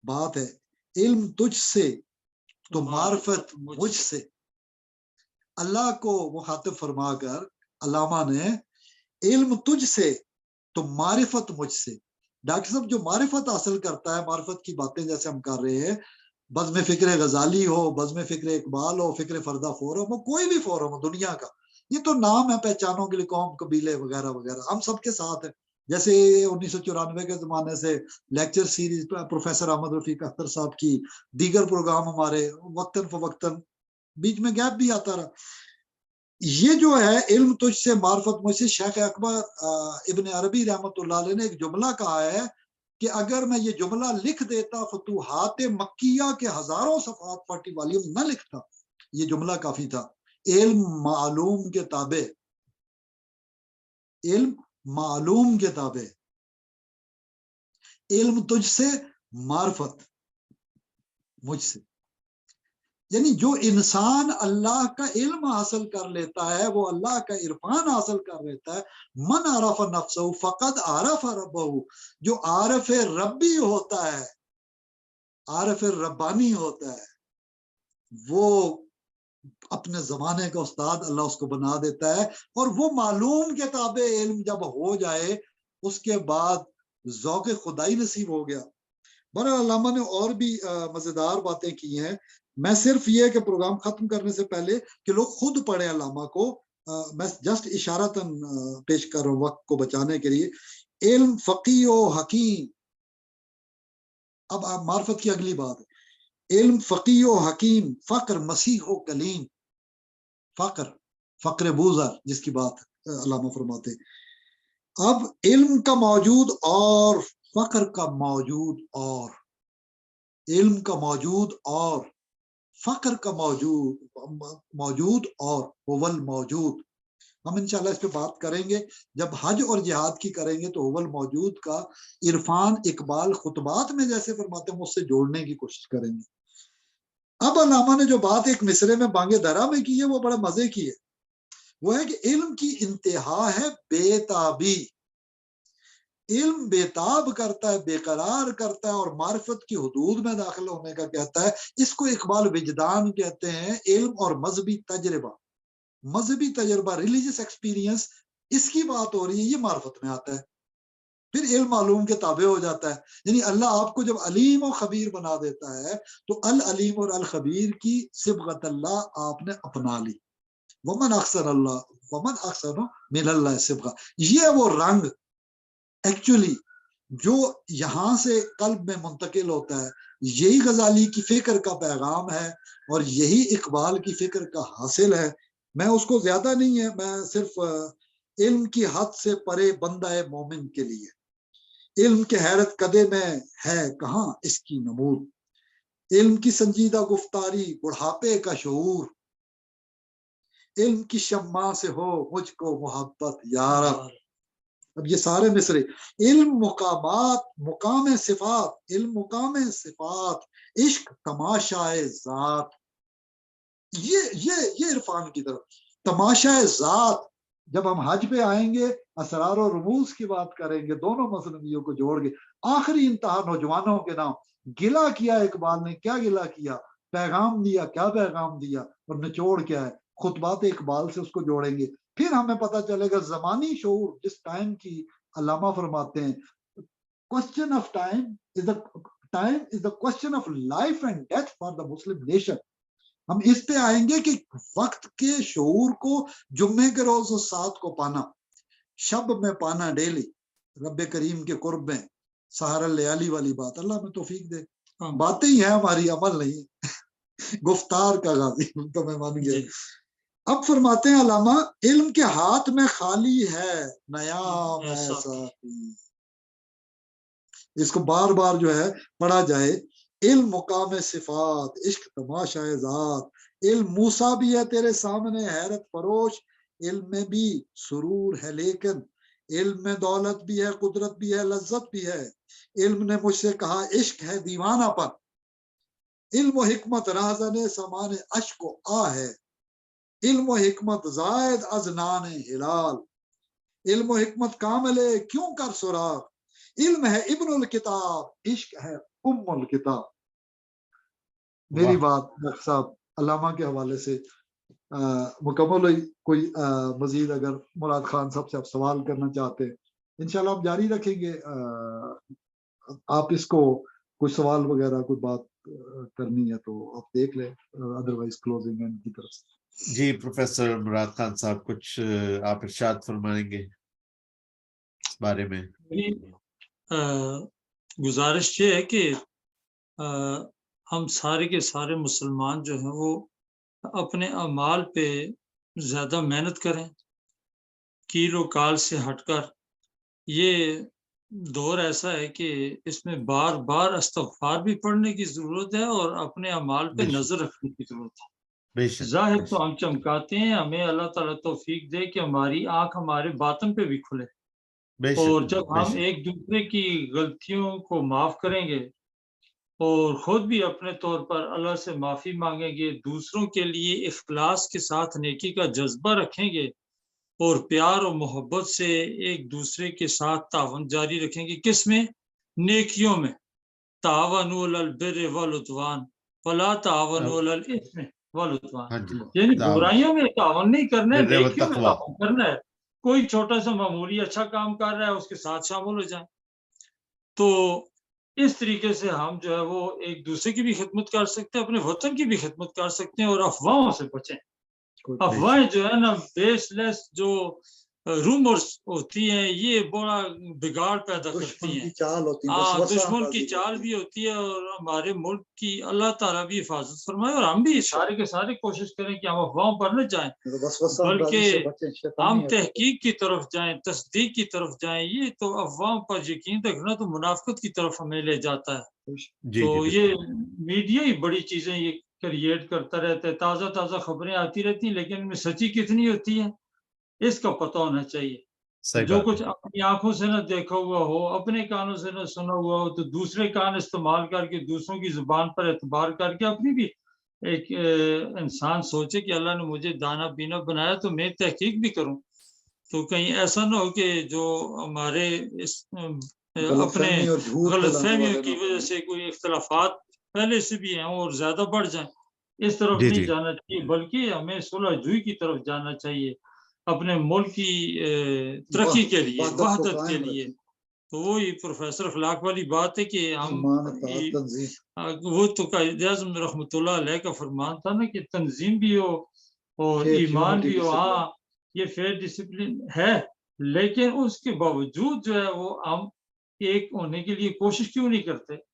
بات ہے، علم تجھ سے تو معرفت مجھ سے۔ اللہ کو مخاطب فرما کر علامہ نے علم تجھ سے تو معرفت مجھ سے۔ ڈاکٹر صاحب جو معرفت حاصل کرتا ہے، معرفت کی باتیں جیسے ہم کر رہے ہیں، بزم فکر غزالی ہو، بزم فکر اقبال ہو، فکر فردہ فورم ہو، کوئی بھی فورم ہو دنیا کا، یہ تو نام ہے پہچانوں کے لیے، قوم قبیلے وغیرہ وغیرہ، ہم سب کے ساتھ ہیں۔ جیسے 1994 کے زمانے سے لیکچر سیریز پروفیسر احمد رفیق اختر صاحب کی، دیگر پروگرام ہمارے وقتاً فوقتاً، بیچ میں گیپ بھی آتا رہا۔ یہ جو ہے علم تجھ سے معرفت مجھ سے، شیخ اکبر ابن عربی رحمۃ اللہ علیہ نے ایک جملہ کہا ہے کہ اگر میں یہ جملہ لکھ دیتا فتوحات مکیہ کے ہزاروں صفحات 40 والیوم نہ لکھتا، یہ جملہ کافی تھا۔ علم معلوم کے تابع، علم معلوم کے تابع، علم تجھ سے معرفت مجھ سے، یعنی جو انسان اللہ کا علم حاصل کر لیتا ہے، وہ اللہ کا عرفان حاصل کر لیتا ہے۔ من عرف نفسہ فقد عرف ربہ، جو عارف ربی ہوتا ہے، عارف ربانی ہوتا ہے، وہ اپنے زمانے کا استاد اللہ اس کو بنا دیتا ہے، اور وہ معلوم کے تابع علم جب ہو جائے اس کے بعد ذوق خدائی نصیب ہو گیا۔ بہرحال علامہ نے اور بھی مزیدار باتیں کی ہیں، میں صرف یہ کہ پروگرام ختم کرنے سے پہلے کہ لوگ خود پڑھیں علامہ کو، میں جسٹ اشارتاً پیش کر رہا ہوں وقت کو بچانے کے لیے۔ علم فقیہ و حکیم، اب معرفت کی اگلی بات ہے، علم فقیہ و حکیم، فقر مسیح و کلیم، فقر بوزر جس کی بات علامہ فرماتے۔ اب علم کا موجود اور فقر کا موجود اور، علم کا موجود اور فقر کا موجود اور اول موجود، ہم انشاءاللہ اس پہ بات کریں گے جب حج اور جہاد کی کریں گے، تو اول موجود کا عرفان اقبال خطبات میں جیسے فرماتے ہیں اس سے جوڑنے کی کوشش کریں گے۔ اب علامہ نے جو بات ایک مصرے میں بانگے درا میں کی ہے وہ بڑا مزے کی ہے، وہ ہے کہ علم کی انتہا ہے بے تابی، علم بےتاب کرتا ہے، بے قرار کرتا ہے، اور معرفت کی حدود میں داخل ہونے کا کہتا ہے۔ اس کو اقبال وجدان کہتے ہیں۔ علم اور مذہبی تجربہ، مذہبی تجربہ، ریلیجس ایکسپیرینس، اس کی بات ہو رہی ہے، یہ معرفت میں آتا ہے۔ پھر علم معلوم کے تابع ہو جاتا ہے، یعنی اللہ آپ کو جب علیم و خبیر بنا دیتا ہے تو العلیم اور الخبیر کی صبغت اللہ آپ نے اپنا لی۔ ومن احسن من اللہ صبغہ، یہ وہ رنگ ایکچولی جو یہاں سے قلب میں منتقل ہوتا ہے، یہی غزالی کی فکر کا پیغام ہے اور یہی اقبال کی فکر کا حاصل ہے۔ میں اس کو زیادہ نہیں ہے، میں صرف علم کی حد سے پرے بندہ مومن کے لیے، علم کے حیرت قدے میں ہے کہاں اس کی نمود، علم کی سنجیدہ گفتاری، بڑھاپے کا شعور، علم کی شمع سے ہو مجھ کو محبت یا رب. اب یہ سارے مصرے، علم مقامات، مقام صفات، علم مقام صفات، عشق تماشائے ذات. یہ عرفان کی طرف تماشائے ذات. جب ہم حج پہ آئیں گے اسرار و رموز کی بات کریں گے، دونوں مصنویوں کو جوڑ گے. آخری انتہا نوجوانوں کے نام. گلہ کیا اقبال نے، کیا گلہ کیا؟ پیغام دیا، کیا پیغام دیا؟ اور نچوڑ کیا ہے؟ خطبات اقبال سے اس کو جوڑیں گے. پھر ہمیں پتہ چلے گا زمانی شعور جس ٹائم کی علامہ فرماتے ہیں، question of time is the question of life and death for the Muslim nation. ہم اس پہ آئیں گے کہ وقت کے شعور کو جمعے کے روز و سات کو پانا، شب میں پانا ڈیلی، رب کریم کے قرب میں، سحر اللیالی والی بات. اللہ میں توفیق دے. باتیں ہی ہیں ہماری، عمل نہیں. گفتار کا غازی تو میں مان گیا. اب فرماتے ہیں علامہ، علم کے ہاتھ میں خالی ہے نیام ایسا. اس کو بار بار جو ہے پڑھا جائے. علم مقام صفات، عشق تماشائے ذات. علم موسیٰ بھی ہے تیرے سامنے حیرت فروش، علم میں بھی سرور ہے لیکن، علم میں دولت بھی ہے، قدرت بھی ہے، لذت بھی ہے. علم نے مجھ سے کہا عشق ہے دیوانہ پن، علم و حکمت راہزن سامان اشک و آ ہے. علم و حکمت زائد از نان ہلال، علم و حکمت کامل کیوں کر سراغ. علم ہے ابن الکتاب، عشق ہے ام الکتاب. میری بات ڈاکٹر صاحب علامہ کے حوالے سے مکمل ہوئی. کوئی مزید اگر مراد خان صاحب سے آپ سوال کرنا چاہتے ہیں انشاءاللہ آپ جاری رکھیں گے. آپ اس کو کوئی سوال وغیرہ کوئی بات کرنی ہے تو آپ دیکھ لیں، ادروائز کلوزنگ اینڈ کی طرف سے. جی پروفیسر مراد خان صاحب کچھ آپ ارشاد فرمائیں گے اس بارے میں؟ گزارش یہ ہے کہ ہم سارے کے سارے مسلمان جو ہیں وہ اپنے اعمال پہ زیادہ محنت کریں، کیل و کال سے ہٹ کر. یہ دور ایسا ہے کہ اس میں بار بار استغفار بھی پڑھنے کی ضرورت ہے اور اپنے اعمال پہ نظر رکھنے کی ضرورت ہے. ظاہر تو ہم چمکاتے ہیں، ہمیں اللہ تعالیٰ توفیق دے کہ ہماری آنکھ ہمارے باطن پہ بھی کھلے. اور جب ہم ایک دوسرے کی غلطیوں کو معاف کریں گے اور خود بھی اپنے طور پر اللہ سے معافی مانگیں گے، دوسروں کے لیے اخلاص کے ساتھ نیکی کا جذبہ رکھیں گے اور پیار اور محبت سے ایک دوسرے کے ساتھ تعاون جاری رکھیں گے. کس میں؟ نیکیوں میں. تعاونوا علی البر والعدوان ولا تعاونوا علی الاثم والعدوان. یعنی برائیوں میں تعاون نہیں کرنا ہے، نیکیوں میں تعاون کرنا ہے. کوئی چھوٹا سا معمولی اچھا کام کر رہا ہے اس کے ساتھ شامل ہو جائیں. تو اس طریقے سے ہم جو ہے وہ ایک دوسرے کی بھی خدمت کر سکتے ہیں، اپنے وطن کی بھی خدمت کر سکتے ہیں اور افواہوں سے بچیں. افواہیں جو ہے نا بیس لیس جو رومرز ہوتی ہیں یہ بڑا بگاڑ پیدا کرتی ہیں. دشمن کی چال بھی ہوتی ہے اور ہمارے ملک کی اللہ تعالیٰ بھی حفاظت فرمائے اور ہم بھی سارے کے سارے کوشش کریں کہ ہم افواہوں پر نہ جائیں بلکہ ہم تحقیق کی طرف جائیں، تصدیق کی طرف جائیں. یہ تو افواہوں پر یقین رکھنا تو منافقت کی طرف ہمیں لے جاتا ہے. تو یہ میڈیا ہی بڑی چیزیں یہ کریٹ کرتا رہتا ہے، تازہ تازہ خبریں آتی رہتی ہیں لیکن ان میں سچی کتنی ہوتی ہے اس کا پتہ ہونا چاہیے. جو کچھ اپنی آنکھوں سے نہ دیکھا ہوا ہو، اپنے کانوں سے نہ سنا ہوا ہو، تو دوسرے کان استعمال کر کے دوسروں کی زبان پر اعتبار کر کے اپنی بھی ایک انسان سوچے کہ اللہ نے مجھے دانا بینا بنایا تو میں تحقیق بھی کروں. تو کہیں ایسا نہ ہو کہ جو ہمارے اپنے غلط فہمیوں کی وجہ سے کوئی اختلافات پہلے سے بھی ہیں اور زیادہ بڑھ جائیں. اس طرف نہیں جانا چاہیے بلکہ ہمیں صلح جوئی کی طرف جانا چاہیے اپنے ملک کی ترقی کے لیے، وحدت کے لیے. تو وہی پروفیسر اخلاق والی بات ہے کہ ہم وہ تو قائد اعظم رحمۃ اللہ علیہ کا فرمان تھا نا کہ تنظیم بھی ہو اور ایمان بھی ہو. ہاں یہ فیئر ڈسپلن ہے لیکن اس کے باوجود جو ہے وہ ہم ایک ہونے کے لیے کوشش کیوں نہیں کرتے؟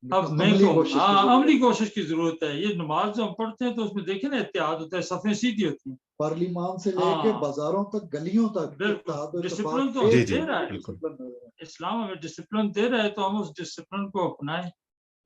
اب میں عملی کوشش کی ضرورت ہے. یہ نماز جو ہم پڑھتے ہیں تو اس میں دیکھیں نا اتحاد ہوتا ہے، صفیں سیدھی ہوتی ہیں، پارلیمان سے لے کے بازاروں تک گلیوں تک. ڈسپلن تو ہمیں دے رہا ہے اسلام، ہمیں ڈسپلن دے رہا ہے تو ہم اس ڈسپلن کو اپنائیں.